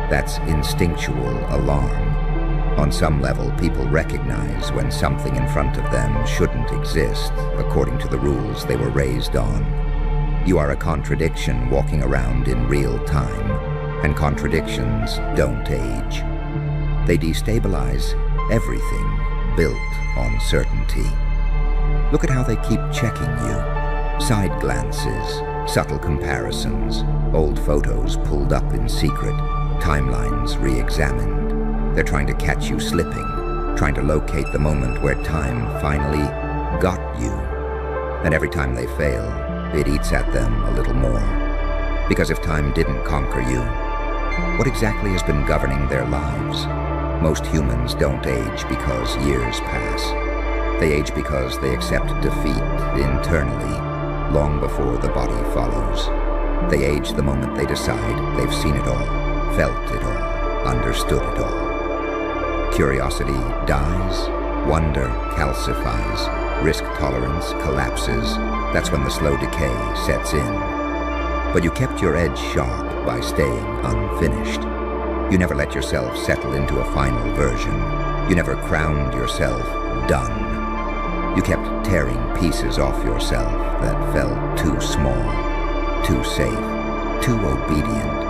that's instinctual alarm. On some level, people recognize when something in front of them shouldn't exist according to the rules they were raised on. You are a contradiction walking around in real time, and contradictions don't age. They destabilize everything built on certainty. Look at how they keep checking you. Side glances, subtle comparisons, old photos pulled up in secret, timelines re-examined. They're trying to catch you slipping, trying to locate the moment where time finally got you. And every time they fail, it eats at them a little more. Because if time didn't conquer you, what exactly has been governing their lives? Most humans don't age because years pass. They age because they accept defeat internally, long before the body follows. They age the moment they decide they've seen it all, felt it all, understood it all. Curiosity dies, wonder calcifies, risk tolerance collapses. That's when the slow decay sets in. But you kept your edge sharp by staying unfinished. You never let yourself settle into a final version. You never crowned yourself done. You kept tearing pieces off yourself that felt too small, too safe, too obedient.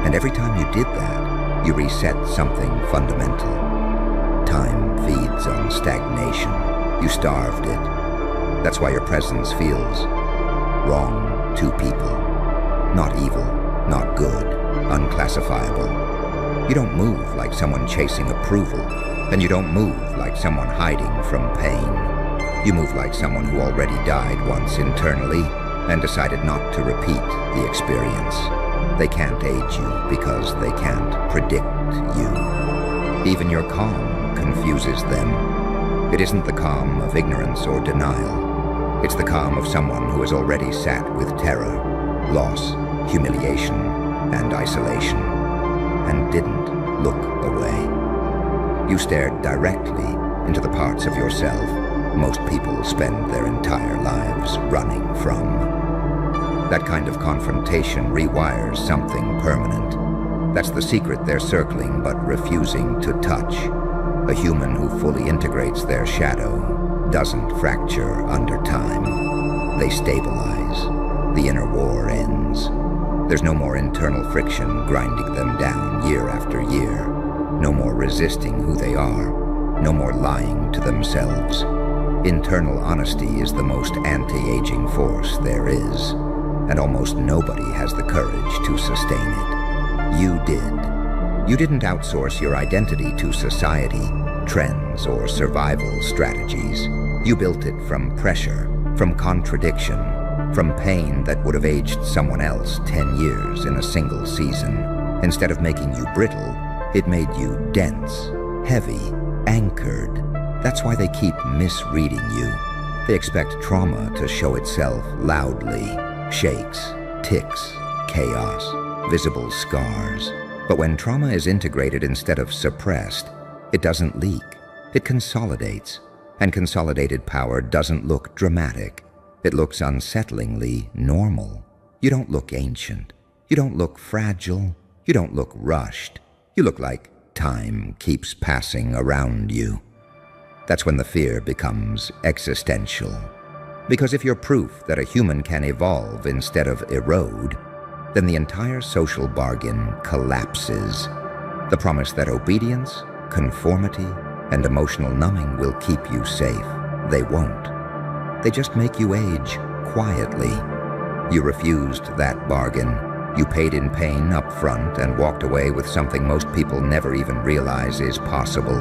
And every time you did that, you reset something fundamental. Time feeds on stagnation. You starved it. That's why your presence feels wrong to people. Not evil, not good, unclassifiable. You don't move like someone chasing approval, and you don't move like someone hiding from pain. You move like someone who already died once internally and decided not to repeat the experience. They can't age you because they can't predict you. Even your calm confuses them. It isn't the calm of ignorance or denial. It's the calm of someone who has already sat with terror, loss, humiliation, and isolation, and didn't look away. You stared directly into the parts of yourself most people spend their entire lives running from. That kind of confrontation rewires something permanent. That's the secret they're circling but refusing to touch. A human who fully integrates their shadow doesn't fracture under time. They stabilize. The inner war ends. There's no more internal friction grinding them down year after year. No more resisting who they are. No more lying to themselves. Internal honesty is the most anti-aging force there is, and almost nobody has the courage to sustain it. You did. You didn't outsource your identity to society, trends, or survival strategies. You built it from pressure, from contradiction, from pain that would have aged someone else 10 years in a single season. Instead of making you brittle, it made you dense, heavy, anchored. That's why they keep misreading you. They expect trauma to show itself loudly. Shakes, ticks, chaos, visible scars. But when trauma is integrated instead of suppressed, it doesn't leak. It consolidates. And consolidated power doesn't look dramatic. It looks unsettlingly normal. You don't look ancient. You don't look fragile. You don't look rushed. You look like time keeps passing around you. That's when the fear becomes existential. Because if you're proof that a human can evolve instead of erode, then the entire social bargain collapses. The promise that obedience, conformity, and emotional numbing will keep you safe, they won't. They just make you age quietly. You refused that bargain. You paid in pain up front and walked away with something most people never even realize is possible: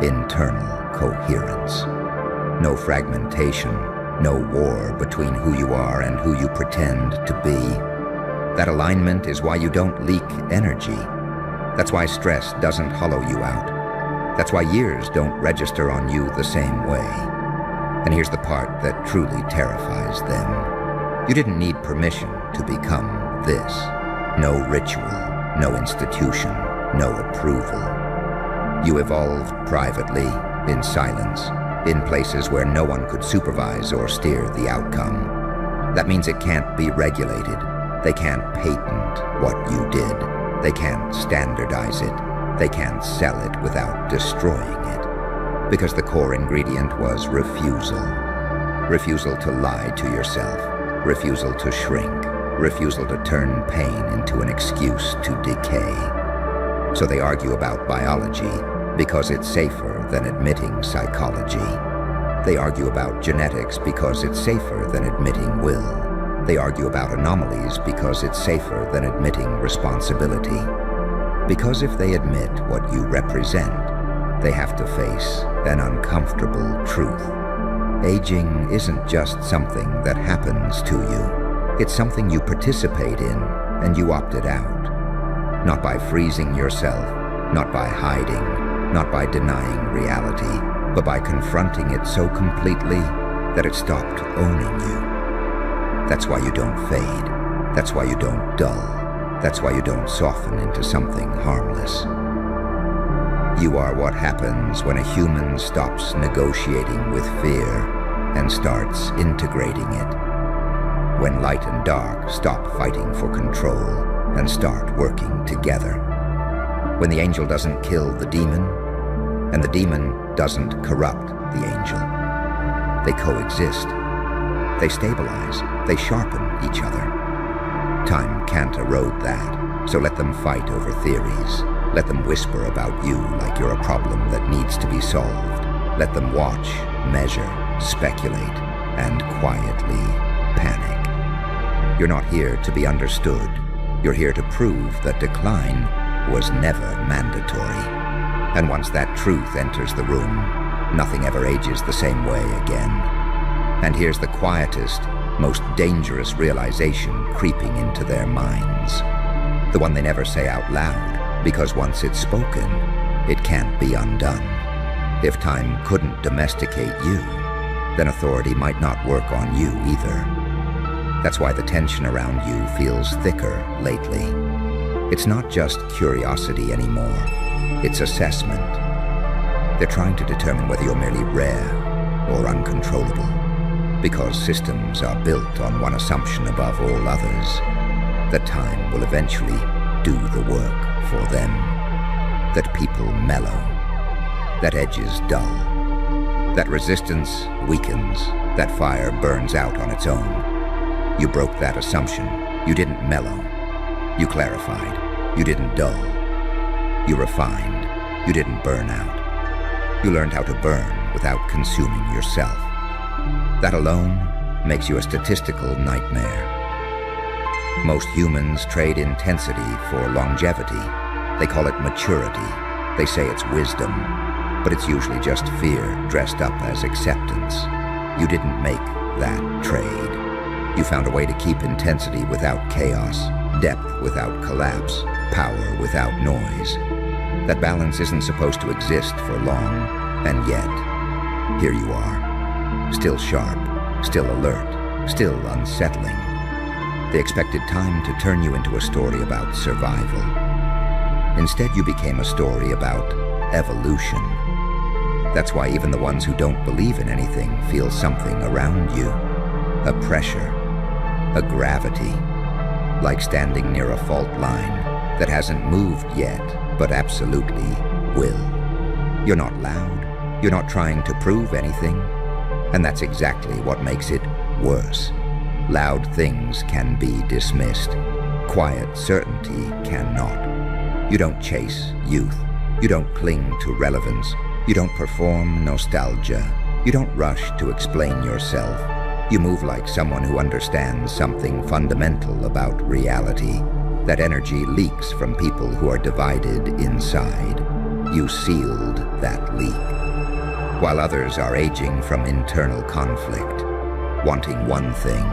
internal coherence. No fragmentation, no war between who you are and who you pretend to be. That alignment is why you don't leak energy. That's why stress doesn't hollow you out. That's why years don't register on you the same way. And here's the part that truly terrifies them. You didn't need permission to become this. No ritual, no institution, no approval. You evolved privately, in silence, in places where no one could supervise or steer the outcome. That means it can't be regulated. They can't patent what you did. They can't standardize it. They can't sell it without destroying it. Because the core ingredient was refusal. Refusal to lie to yourself. Refusal to shrink. Refusal to turn pain into an excuse to decay. So they argue about biology because it's safer than admitting psychology. They argue about genetics because it's safer than admitting will. They argue about anomalies because it's safer than admitting responsibility. Because if they admit what you represent, they have to face an uncomfortable truth. Aging isn't just something that happens to you. It's something you participate in and you opted out. Not by freezing yourself, not by hiding, not by denying reality, but by confronting it so completely that it stopped owning you. That's why you don't fade. That's why you don't dull. That's why you don't soften into something harmless. You are what happens when a human stops negotiating with fear and starts integrating it. When light and dark stop fighting for control and start working together. When the angel doesn't kill the demon, and the demon doesn't corrupt the angel. They coexist. They stabilize. They sharpen each other. Time can't erode that, so let them fight over theories. Let them whisper about you like you're a problem that needs to be solved. Let them watch, measure, speculate, and quietly panic. You're not here to be understood. You're here to prove that decline was never mandatory. And once that truth enters the room, nothing ever ages the same way again. And here's the quietest, most dangerous realization creeping into their minds. The one they never say out loud, because once it's spoken, it can't be undone. If time couldn't domesticate you, then authority might not work on you either. That's why the tension around you feels thicker lately. It's not just curiosity anymore, it's assessment. They're trying to determine whether you're merely rare or uncontrollable, because systems are built on one assumption above all others, that time will eventually do the work for them, that people mellow, that edges dull, that resistance weakens, that fire burns out on its own. You broke that assumption. You didn't mellow. You clarified. You didn't dull. You refined. You didn't burn out. You learned how to burn without consuming yourself. That alone makes you a statistical nightmare. Most humans trade intensity for longevity. They call it maturity. They say it's wisdom, but it's usually just fear dressed up as acceptance. You didn't make that trade. You found a way to keep intensity without chaos, depth without collapse, power without noise. That balance isn't supposed to exist for long, and yet, here you are, still sharp, still alert, still unsettling. They expected time to turn you into a story about survival. Instead, you became a story about evolution. That's why even the ones who don't believe in anything feel something around you. A pressure, a gravity, like standing near a fault line that hasn't moved yet, but absolutely will. You're not loud, you're not trying to prove anything, and that's exactly what makes it worse. Loud things can be dismissed. Quiet certainty cannot. You don't chase youth. You don't cling to relevance. You don't perform nostalgia. You don't rush to explain yourself. You move like someone who understands something fundamental about reality. That energy leaks from people who are divided inside. You sealed that leak. While others are aging from internal conflict, wanting one thing,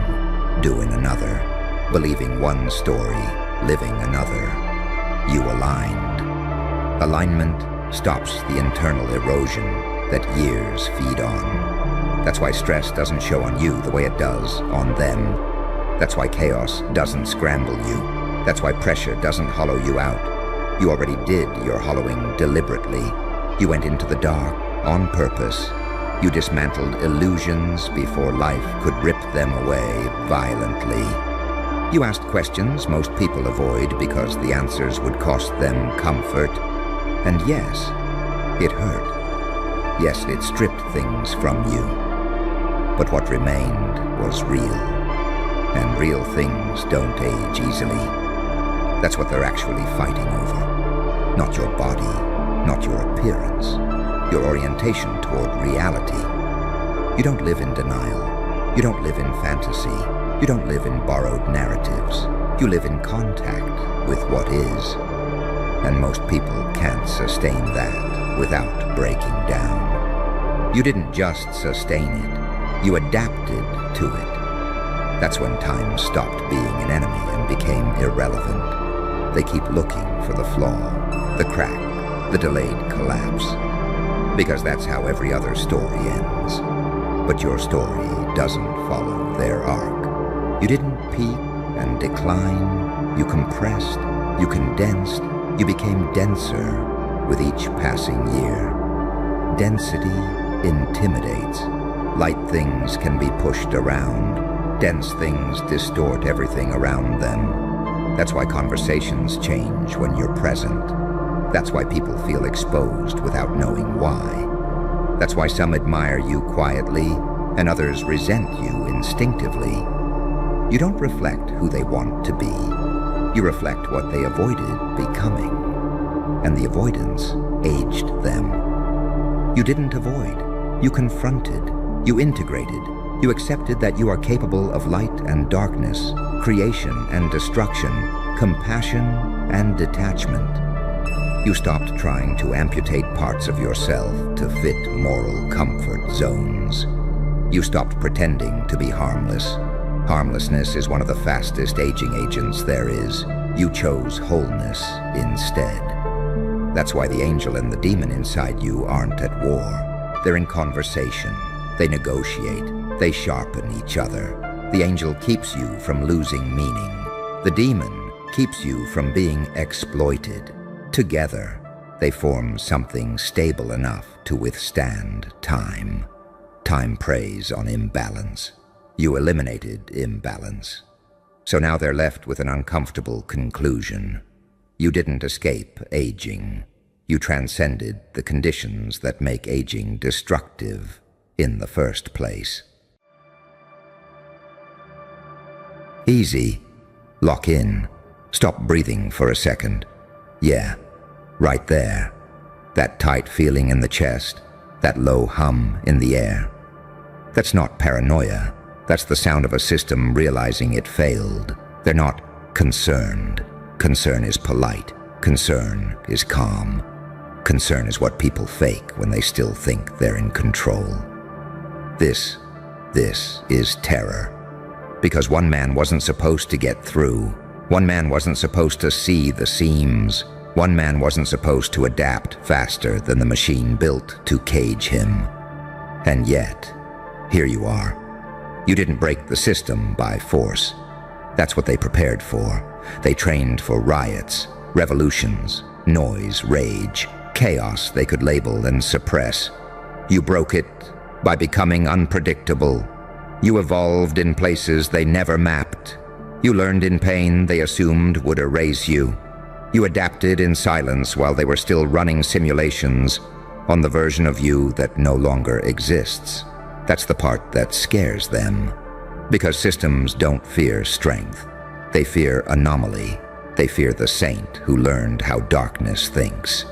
doing another, believing one story, living another, you aligned. Alignment stops the internal erosion that years feed on. That's why stress doesn't show on you the way it does on them. That's why chaos doesn't scramble you. That's why pressure doesn't hollow you out. You already did your hollowing deliberately. You went into the dark on purpose. You dismantled illusions before life could rip them away violently. You asked questions most people avoid because the answers would cost them comfort. And yes, it hurt. Yes, it stripped things from you. But what remained was real. And real things don't age easily. That's what they're actually fighting over. Not your body, not your appearance, your orientation toward reality. You don't live in denial. You don't live in fantasy. You don't live in borrowed narratives. You live in contact with what is. And most people can't sustain that without breaking down. You didn't just sustain it, you adapted to it. That's when time stopped being an enemy and became irrelevant. They keep looking for the flaw, the crack, the delayed collapse. Because that's how every other story ends. But your story doesn't follow their arc. You didn't peak and decline, you compressed, you condensed, you became denser with each passing year. Density intimidates. Light things can be pushed around. Dense things distort everything around them. That's why conversations change when you're present. That's why people feel exposed without knowing why. That's why some admire you quietly and others resent you instinctively. You don't reflect who they want to be. You reflect what they avoided becoming, and the avoidance aged them. You didn't avoid, you confronted, you integrated, you accepted that you are capable of light and darkness, creation and destruction, compassion and detachment. You stopped trying to amputate parts of yourself to fit moral comfort zones. You stopped pretending to be harmless. Harmlessness is one of the fastest aging agents there is. You chose wholeness instead. That's why the angel and the demon inside you aren't at war. They're in conversation. They negotiate. They sharpen each other. The angel keeps you from losing meaning. The demon keeps you from being exploited. Together, they form something stable enough to withstand time. Time preys on imbalance. You eliminated imbalance. So now they're left with an uncomfortable conclusion. You didn't escape aging. You transcended the conditions that make aging destructive in the first place. Easy. Lock in. Stop breathing for a second. Yeah, right there. That tight feeling in the chest, that low hum in the air. That's not paranoia. That's the sound of a system realizing it failed. They're not concerned. Concern is polite. Concern is calm. Concern is what people fake when they still think they're in control. This is terror. Because one man wasn't supposed to get through. One man wasn't supposed to see the seams. One man wasn't supposed to adapt faster than the machine built to cage him. And yet, here you are. You didn't break the system by force. That's what they prepared for. They trained for riots, revolutions, noise, rage, chaos they could label and suppress. You broke it by becoming unpredictable. You evolved in places they never mapped. You learned in pain they assumed would erase you. You adapted in silence while they were still running simulations on the version of you that no longer exists. That's the part that scares them. Because systems don't fear strength. They fear anomaly. They fear the saint who learned how darkness thinks.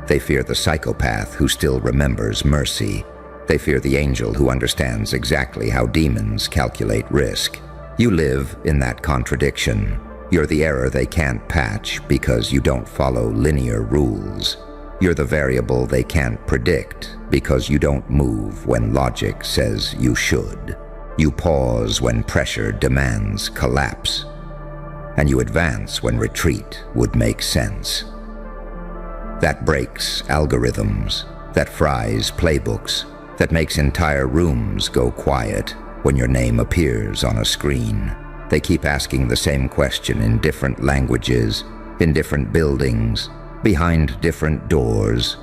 They fear the psychopath who still remembers mercy. They fear the angel who understands exactly how demons calculate risk. You live in that contradiction. You're the error they can't patch because you don't follow linear rules. You're the variable they can't predict because you don't move when logic says you should. You pause when pressure demands collapse. And you advance when retreat would make sense. That breaks algorithms, that fries playbooks, that makes entire rooms go quiet when your name appears on a screen. They keep asking the same question in different languages, in different buildings, behind different doors.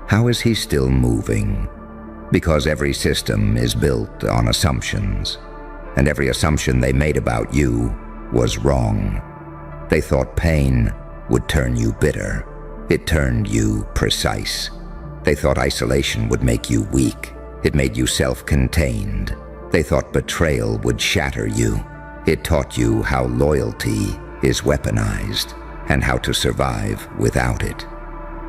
How is he still moving? Because every system is built on assumptions, and every assumption they made about you was wrong. They thought pain would turn you bitter. It turned you precise. They thought isolation would make you weak. It made you self-contained. They thought betrayal would shatter you. It taught you how loyalty is weaponized and how to survive without it.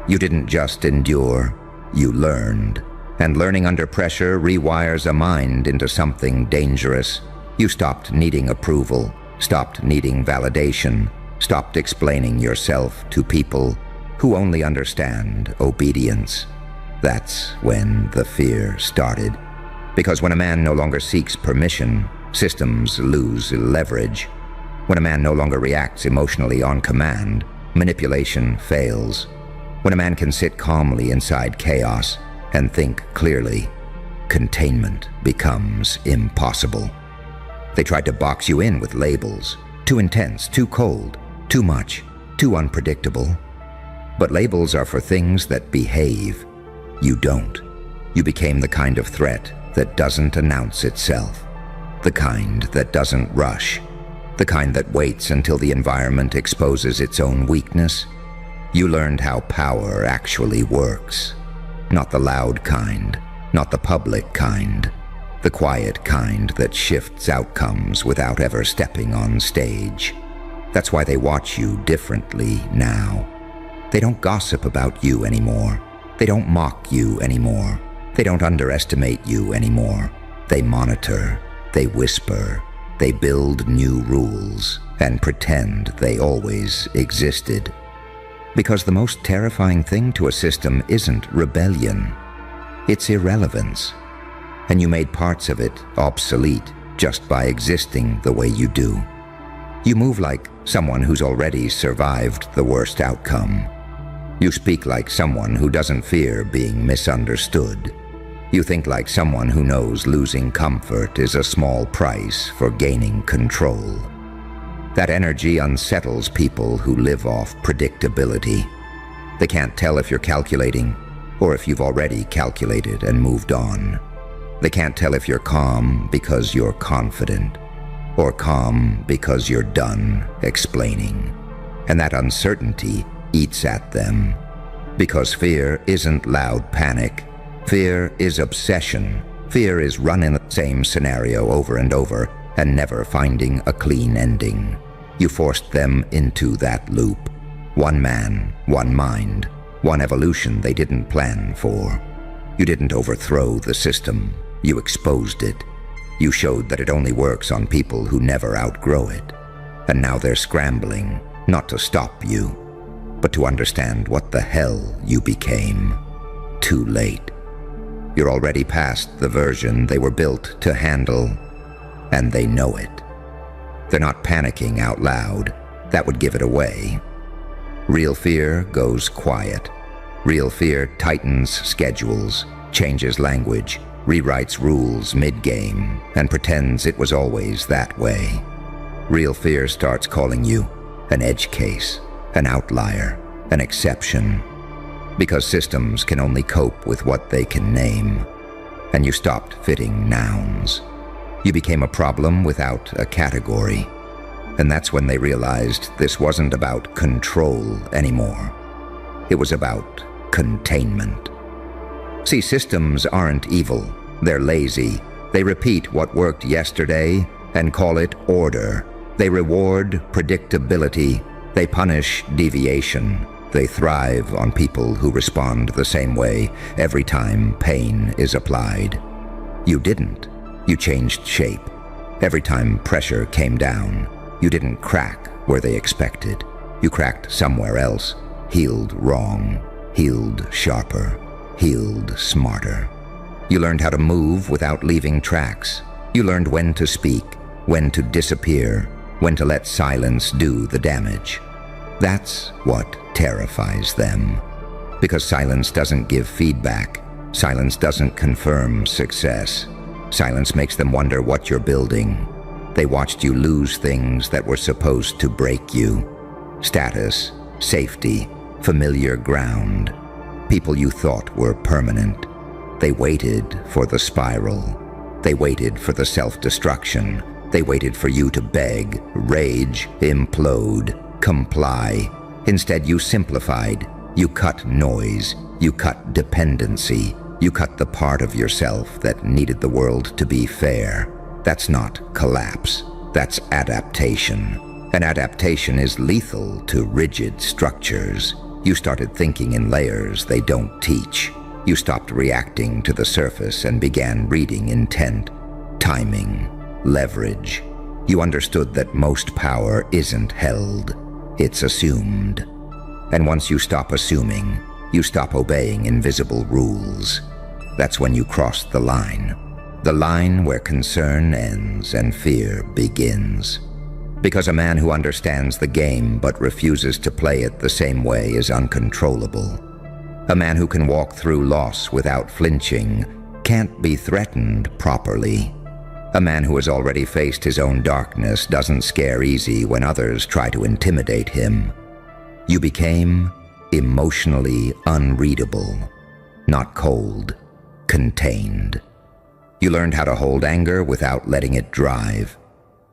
You didn't just endure, you learned. And learning under pressure rewires a mind into something dangerous. You stopped needing approval, stopped needing validation, stopped explaining yourself to people who only understand obedience. That's when the fear started. Because when a man no longer seeks permission, systems lose leverage. When a man no longer reacts emotionally on command, manipulation fails. When a man can sit calmly inside chaos and think clearly, containment becomes impossible. They tried to box you in with labels. Too intense, too cold, too much, too unpredictable. But labels are for things that behave. You don't. You became the kind of threat that doesn't announce itself. The kind that doesn't rush. The kind that waits until the environment exposes its own weakness. You learned how power actually works. Not the loud kind, not the public kind. The quiet kind that shifts outcomes without ever stepping on stage. That's why they watch you differently now. They don't gossip about you anymore. They don't mock you anymore. They don't underestimate you anymore. They monitor, they whisper, they build new rules and pretend they always existed. Because the most terrifying thing to a system isn't rebellion, it's irrelevance. And you made parts of it obsolete just by existing the way you do. You move like someone who's already survived the worst outcome. You speak like someone who doesn't fear being misunderstood. You think like someone who knows losing comfort is a small price for gaining control. That energy unsettles people who live off predictability. They can't tell if you're calculating or if you've already calculated and moved on. They can't tell if you're calm because you're confident, or calm because you're done explaining. And that uncertainty eats at them. Because fear isn't loud panic. Fear is obsession. Fear is running the same scenario over and over and never finding a clean ending. You forced them into that loop. One man, one mind, one evolution they didn't plan for. You didn't overthrow the system. You exposed it. You showed that it only works on people who never outgrow it. And now they're scrambling, not to stop you, but to understand what the hell you became. Too late. You're already past the version they were built to handle, and they know it. They're not panicking out loud. That would give it away. Real fear goes quiet. Real fear tightens schedules, changes language, rewrites rules mid-game, and pretends it was always that way. Real fear starts calling you an edge case, an outlier, an exception. Because systems can only cope with what they can name, and you stopped fitting nouns. You became a problem without a category, and that's when they realized this wasn't about control anymore. It was about containment. See, systems aren't evil. They're lazy. They repeat what worked yesterday and call it order. They reward predictability. They punish deviation. They thrive on people who respond the same way every time pain is applied. You didn't. You changed shape. Every time pressure came down, you didn't crack where they expected. You cracked somewhere else, healed wrong, healed sharper, healed smarter. You learned how to move without leaving tracks. You learned when to speak, when to disappear, when to let silence do the damage. That's what terrifies them. Because silence doesn't give feedback. Silence doesn't confirm success. Silence makes them wonder what you're building. They watched you lose things that were supposed to break you. Status, safety, familiar ground. People you thought were permanent. They waited for the spiral. They waited for the self-destruction. They waited for you to beg, rage, implode, comply. Instead, you simplified. You cut noise. You cut dependency. You cut the part of yourself that needed the world to be fair. That's not collapse. That's adaptation. And adaptation is lethal to rigid structures. You started thinking in layers they don't teach. You stopped reacting to the surface and began reading intent, timing, leverage. You understood that most power isn't held. It's assumed. And once you stop assuming, you stop obeying invisible rules. That's when you cross the line where concern ends and fear begins. Because a man who understands the game but refuses to play it the same way is uncontrollable. A man who can walk through loss without flinching can't be threatened properly. A man who has already faced his own darkness doesn't scare easy when others try to intimidate him. You became emotionally unreadable, not cold, contained. You learned how to hold anger without letting it drive,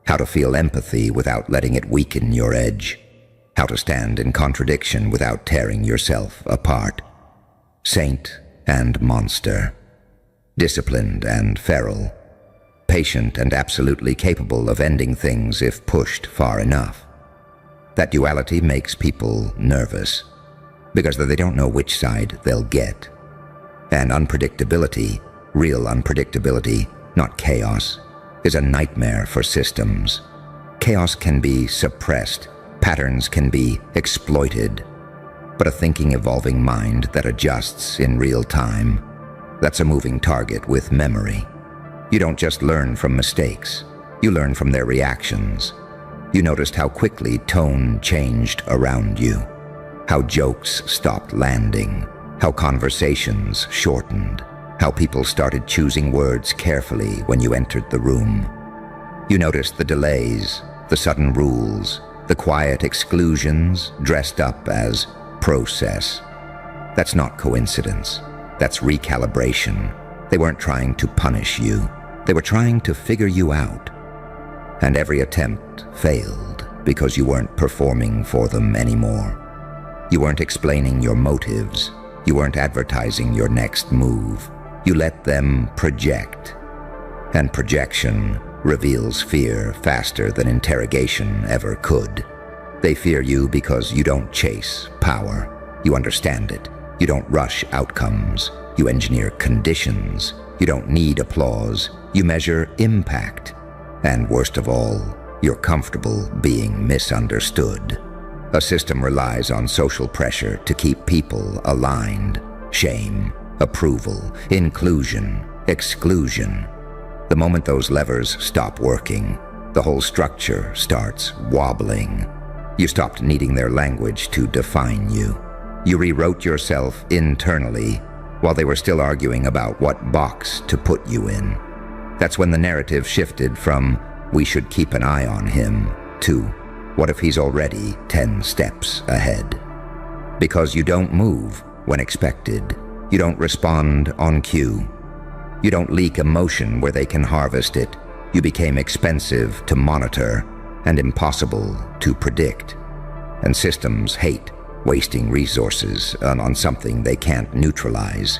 how to feel empathy without letting it weaken your edge, how to stand in contradiction without tearing yourself apart. Saint and monster, disciplined and feral, patient and absolutely capable of ending things if pushed far enough. That duality makes people nervous, because they don't know which side they'll get. And unpredictability, real unpredictability, not chaos, is a nightmare for systems. Chaos can be suppressed, patterns can be exploited. but a thinking, evolving mind that adjusts in real time. That's a moving target with memory. You don't just learn from mistakes, you learn from their reactions. You noticed how quickly tone changed around you, how jokes stopped landing, how conversations shortened, how people started choosing words carefully when you entered the room. You noticed the delays, the sudden rules, the quiet exclusions dressed up as process. That's not coincidence. That's recalibration. They weren't trying to punish you. They were trying to figure you out. And every attempt failed because you weren't performing for them anymore. You weren't explaining your motives. You weren't advertising your next move. You let them project. And projection reveals fear faster than interrogation ever could. They fear you because you don't chase power. You understand it. You don't rush outcomes. You engineer conditions. You don't need applause. You measure impact. And worst of all, you're comfortable being misunderstood. A system relies on social pressure to keep people aligned. Shame, approval, inclusion, exclusion. The moment those levers stop working, the whole structure starts wobbling. You stopped needing their language to define you. You rewrote yourself internally while they were still arguing about what box to put you in. That's when the narrative shifted from, "We should keep an eye on him," to, "What if he's already 10 steps ahead?" Because you don't move when expected. You don't respond on cue. You don't leak emotion where they can harvest it. You became expensive to monitor and impossible to predict. And systems hate wasting resources on something they can't neutralize.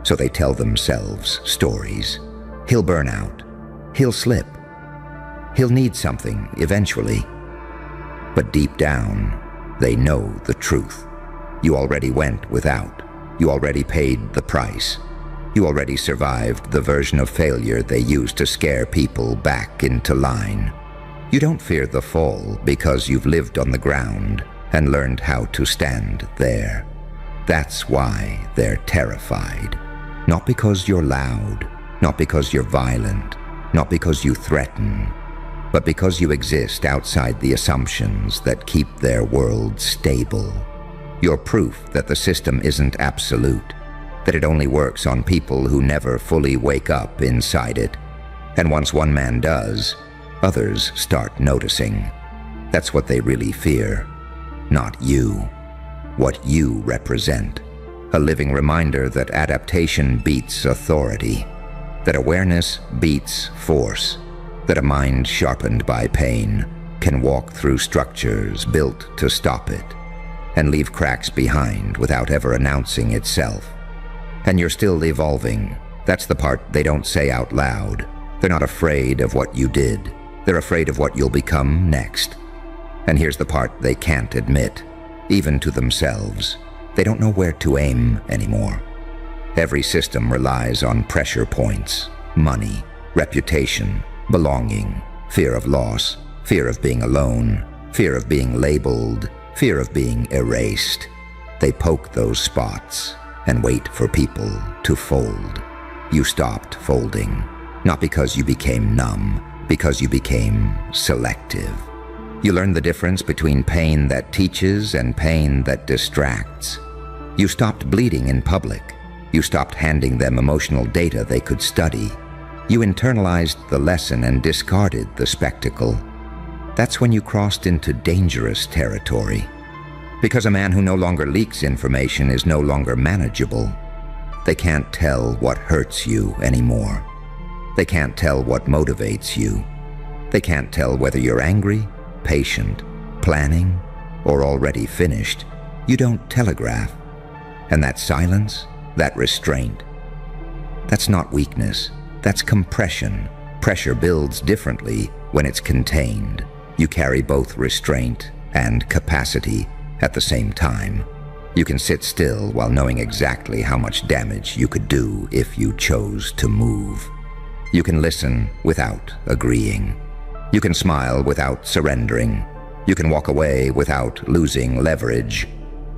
So they tell themselves stories. He'll burn out. He'll slip. He'll need something eventually. But deep down, they know the truth. You already went without. You already paid the price. You already survived the version of failure they used to scare people back into line. You don't fear the fall because you've lived on the ground and learned how to stand there. That's why they're terrified. Not because you're loud, not because you're violent, not because you threaten, but because you exist outside the assumptions that keep their world stable. You're proof that the system isn't absolute, that it only works on people who never fully wake up inside it. And once one man does, others start noticing. That's what they really fear, not you, what you represent. A living reminder that adaptation beats authority, that awareness beats force, that a mind sharpened by pain can walk through structures built to stop it and leave cracks behind without ever announcing itself. And you're still evolving. That's the part they don't say out loud. They're not afraid of what you did. They're afraid of what you'll become next. And here's the part they can't admit, even to themselves. They don't know where to aim anymore. Every system relies on pressure points, money, reputation, belonging, fear of loss, fear of being alone, fear of being labeled, fear of being erased. They poke those spots and wait for people to fold. You stopped folding, not because you became numb, because you became selective. You learned the difference between pain that teaches and pain that distracts. You stopped bleeding in public. You stopped handing them emotional data they could study. You internalized the lesson and discarded the spectacle. That's when you crossed into dangerous territory. Because a man who no longer leaks information is no longer manageable. They can't tell what hurts you anymore. They can't tell what motivates you. They can't tell whether you're angry, patient, planning, or already finished. You don't telegraph. And that silence, that restraint, that's not weakness. That's compression. Pressure builds differently when it's contained. You carry both restraint and capacity at the same time. You can sit still while knowing exactly how much damage you could do if you chose to move. You can listen without agreeing. You can smile without surrendering. You can walk away without losing leverage.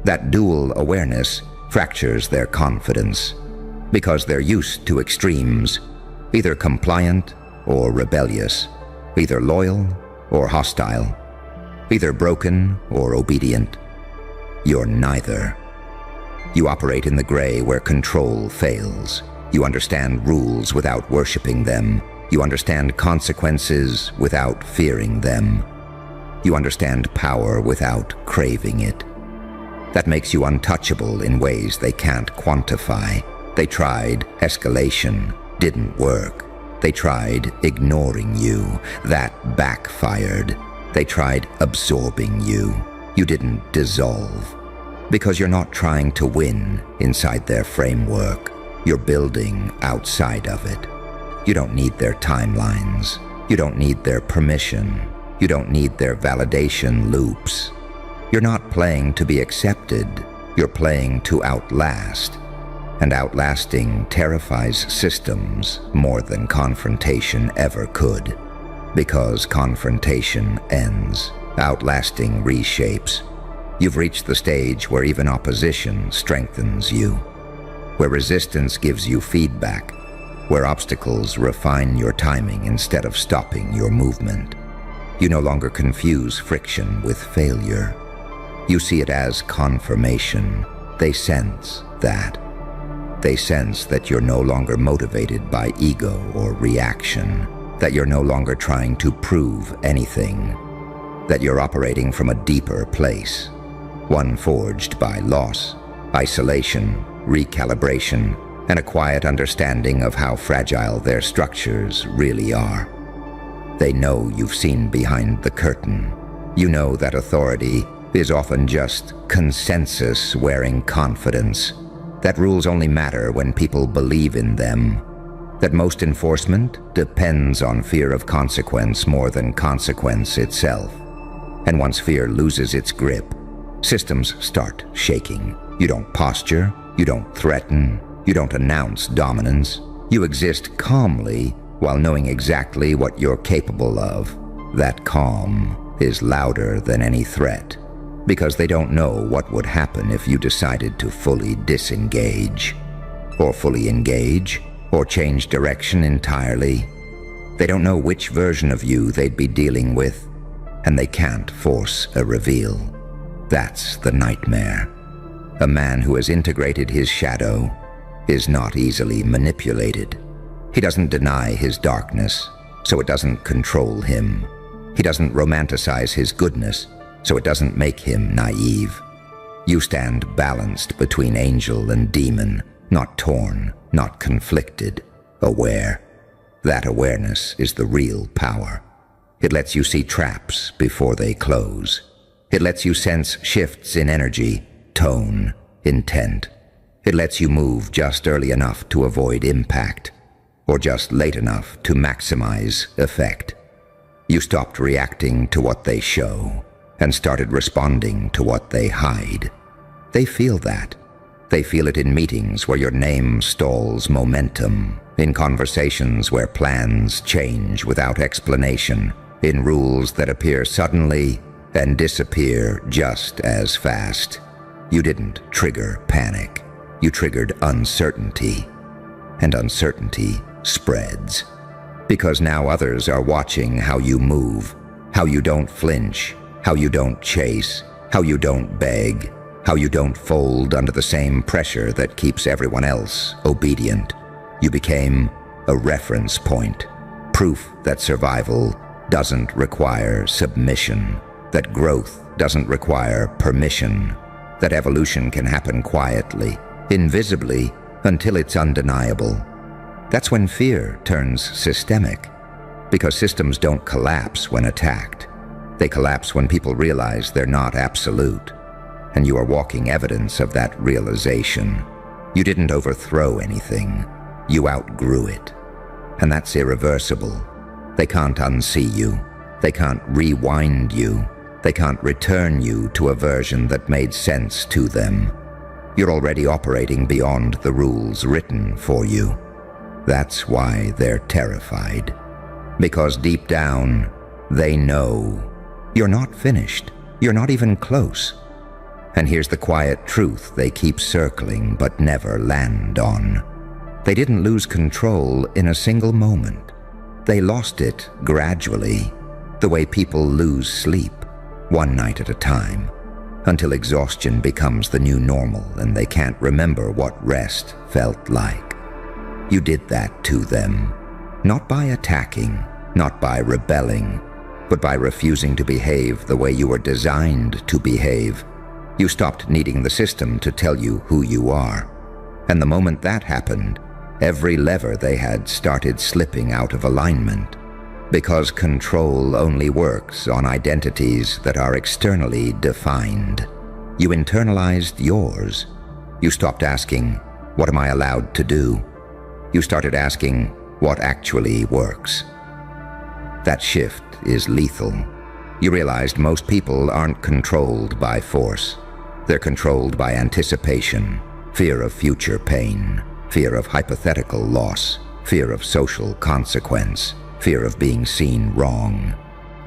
That dual awareness fractures their confidence because they're used to extremes, either compliant or rebellious, either loyal or hostile, either broken or obedient. You're neither. You operate in the gray where control fails. You understand rules without worshiping them. You understand consequences without fearing them. You understand power without craving it. That makes you untouchable in ways they can't quantify. They tried escalation, didn't work. They tried ignoring you. That backfired. They tried absorbing you. You didn't dissolve. Because you're not trying to win inside their framework. You're building outside of it. You don't need their timelines. You don't need their permission. You don't need their validation loops. You're not playing to be accepted. You're playing to outlast. And outlasting terrifies systems more than confrontation ever could. Because confrontation ends. Outlasting reshapes. You've reached the stage where even opposition strengthens you. Where resistance gives you feedback. Where obstacles refine your timing instead of stopping your movement. You no longer confuse friction with failure. You see it as confirmation. They sense that. They sense that you're no longer motivated by ego or reaction, that you're no longer trying to prove anything, that you're operating from a deeper place, one forged by loss, isolation, recalibration, and a quiet understanding of how fragile their structures really are. They know you've seen behind the curtain. You know that authority is often just consensus wearing confidence, that rules only matter when people believe in them, that most enforcement depends on fear of consequence more than consequence itself. And once fear loses its grip, systems start shaking. You don't posture, you don't threaten, you don't announce dominance. You exist calmly while knowing exactly what you're capable of. That calm is louder than any threat, because they don't know what would happen if you decided to fully disengage, or fully engage, or change direction entirely. They don't know which version of you they'd be dealing with, and they can't force a reveal. That's the nightmare. A man who has integrated his shadow is not easily manipulated. He doesn't deny his darkness, so it doesn't control him. He doesn't romanticize his goodness, so it doesn't make him naive. You stand balanced between angel and demon, not torn, not conflicted, aware. That awareness is the real power. It lets you see traps before they close. It lets you sense shifts in energy, tone, intent. It lets you move just early enough to avoid impact, or just late enough to maximize effect. You stopped reacting to what they show and started responding to what they hide. They feel that. They feel it in meetings where your name stalls momentum, in conversations where plans change without explanation, in rules that appear suddenly and disappear just as fast. You didn't trigger panic. You triggered uncertainty. And uncertainty spreads. Because now others are watching how you move, how you don't flinch, how you don't chase, how you don't beg, how you don't fold under the same pressure that keeps everyone else obedient. You became a reference point, proof that survival doesn't require submission, that growth doesn't require permission, that evolution can happen quietly, invisibly, until it's undeniable. That's when fear turns systemic, because systems don't collapse when attacked. They collapse when people realize they're not absolute, and you are walking evidence of that realization. You didn't overthrow anything. You outgrew it. And that's irreversible. They can't unsee you. They can't rewind you. They can't return you to a version that made sense to them. You're already operating beyond the rules written for you. That's why they're terrified. Because deep down, they know you're not finished. You're not even close. And here's the quiet truth they keep circling but never land on. They didn't lose control in a single moment. They lost it gradually, the way people lose sleep, one night at a time, until exhaustion becomes the new normal and they can't remember what rest felt like. You did that to them, not by attacking, not by rebelling, but by refusing to behave the way you were designed to behave. You stopped needing the system to tell you who you are. And the moment that happened, every lever they had started slipping out of alignment. Because control only works on identities that are externally defined. You internalized yours. You stopped asking, what am I allowed to do? You started asking, what actually works? That shift is lethal. You realized most people aren't controlled by force. They're controlled by anticipation, fear of future pain, fear of hypothetical loss, fear of social consequence, fear of being seen wrong.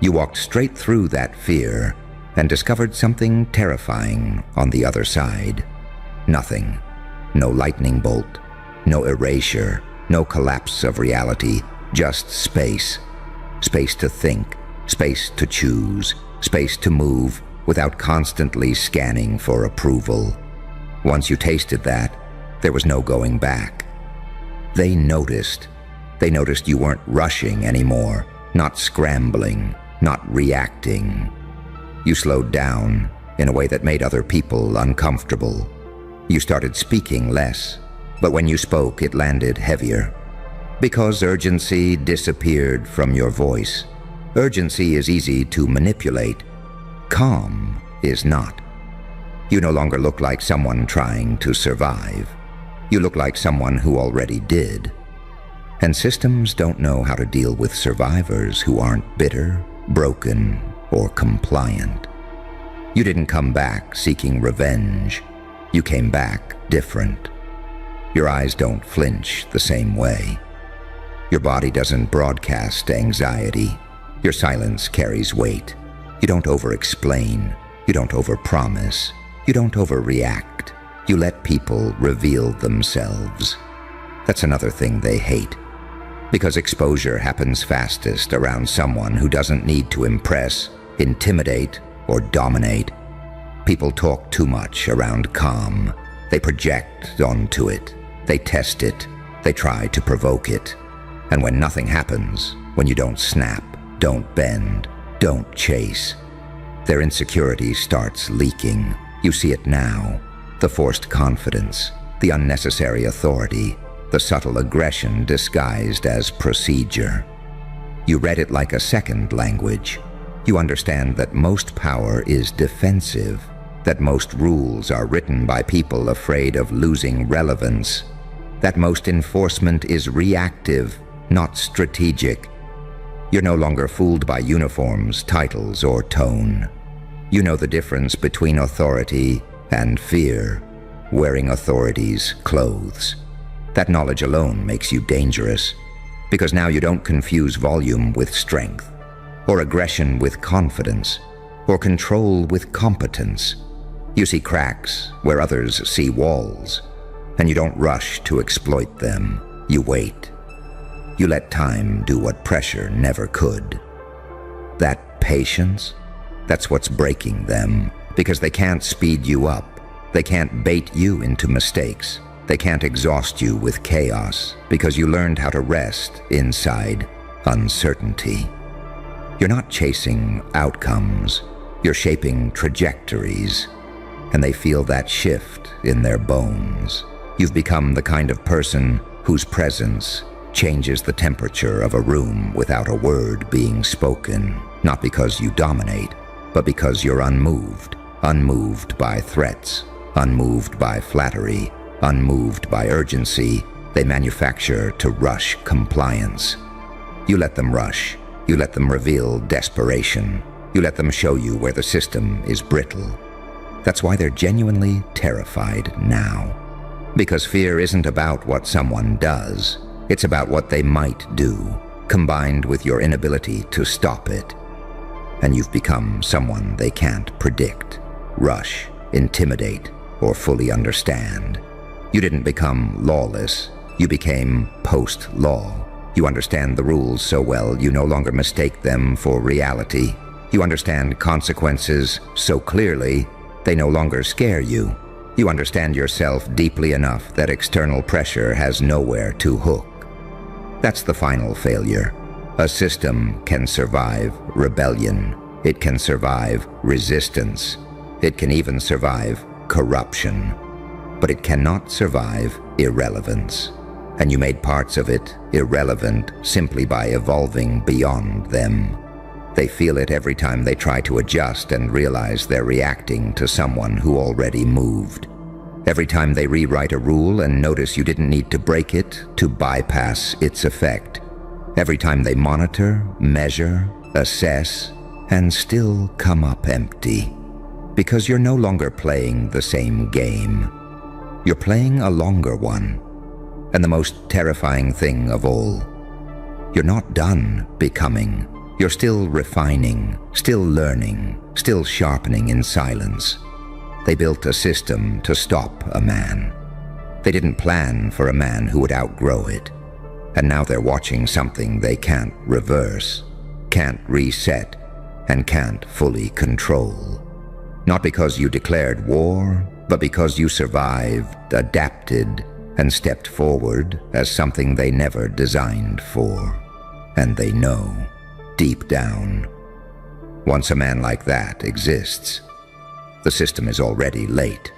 You walked straight through that fear and discovered something terrifying on the other side. Nothing. No lightning bolt, no erasure, no collapse of reality, just space. Space to think, space to choose, space to move without constantly scanning for approval. Once you tasted that, there was no going back. They noticed. They noticed you weren't rushing anymore, not scrambling, not reacting. You slowed down in a way that made other people uncomfortable. You started speaking less, but when you spoke, it landed heavier. Because urgency disappeared from your voice. Urgency is easy to manipulate. Calm is not. You no longer look like someone trying to survive. You look like someone who already did. And systems don't know how to deal with survivors who aren't bitter, broken, or compliant. You didn't come back seeking revenge. You came back different. Your eyes don't flinch the same way. Your body doesn't broadcast anxiety. Your silence carries weight. You don't over-explain. You don't over-promise. You don't overreact. You let people reveal themselves. That's another thing they hate. Because exposure happens fastest around someone who doesn't need to impress, intimidate, or dominate. People talk too much around calm. They project onto it. They test it. They try to provoke it. And when nothing happens, when you don't snap, don't bend, don't chase, their insecurity starts leaking. You see it now. The forced confidence, the unnecessary authority, the subtle aggression disguised as procedure. You read it like a second language. You understand that most power is defensive, that most rules are written by people afraid of losing relevance, that most enforcement is reactive, not strategic. You're no longer fooled by uniforms, titles, or tone. You know the difference between authority and fear, wearing authority's clothes. That knowledge alone makes you dangerous, because now you don't confuse volume with strength, or aggression with confidence, or control with competence. You see cracks where others see walls, and you don't rush to exploit them. You wait. You let time do what pressure never could. That patience, that's what's breaking them, because they can't speed you up. They can't bait you into mistakes. They can't exhaust you with chaos, because you learned how to rest inside uncertainty. You're not chasing outcomes. You're shaping trajectories, and they feel that shift in their bones. You've become the kind of person whose presence changes the temperature of a room without a word being spoken, not because you dominate, but because you're unmoved, unmoved by threats, unmoved by flattery, unmoved by urgency they manufacture to rush compliance. You let them rush. You let them reveal desperation. You let them show you where the system is brittle. That's why they're genuinely terrified now. Because fear isn't about what someone does. It's about what they might do, combined with your inability to stop it. And you've become someone they can't predict, rush, intimidate, or fully understand. You didn't become lawless. You became post-law. You understand the rules so well you no longer mistake them for reality. You understand consequences so clearly they no longer scare you. You understand yourself deeply enough that external pressure has nowhere to hook. That's the final failure. A system can survive rebellion. It can survive resistance. It can even survive corruption. But it cannot survive irrelevance. And you made parts of it irrelevant simply by evolving beyond them. They feel it every time they try to adjust and realize they're reacting to someone who already moved. Every time they rewrite a rule and notice you didn't need to break it to bypass its effect. Every time they monitor, measure, assess, and still come up empty. Because you're no longer playing the same game. You're playing a longer one. And the most terrifying thing of all, you're not done becoming. You're still refining, still learning, still sharpening in silence. They built a system to stop a man. They didn't plan for a man who would outgrow it. And now they're watching something they can't reverse, can't reset, and can't fully control. Not because you declared war, but because you survived, adapted, and stepped forward as something they never designed for. And they know, deep down, once a man like that exists, the system is already late.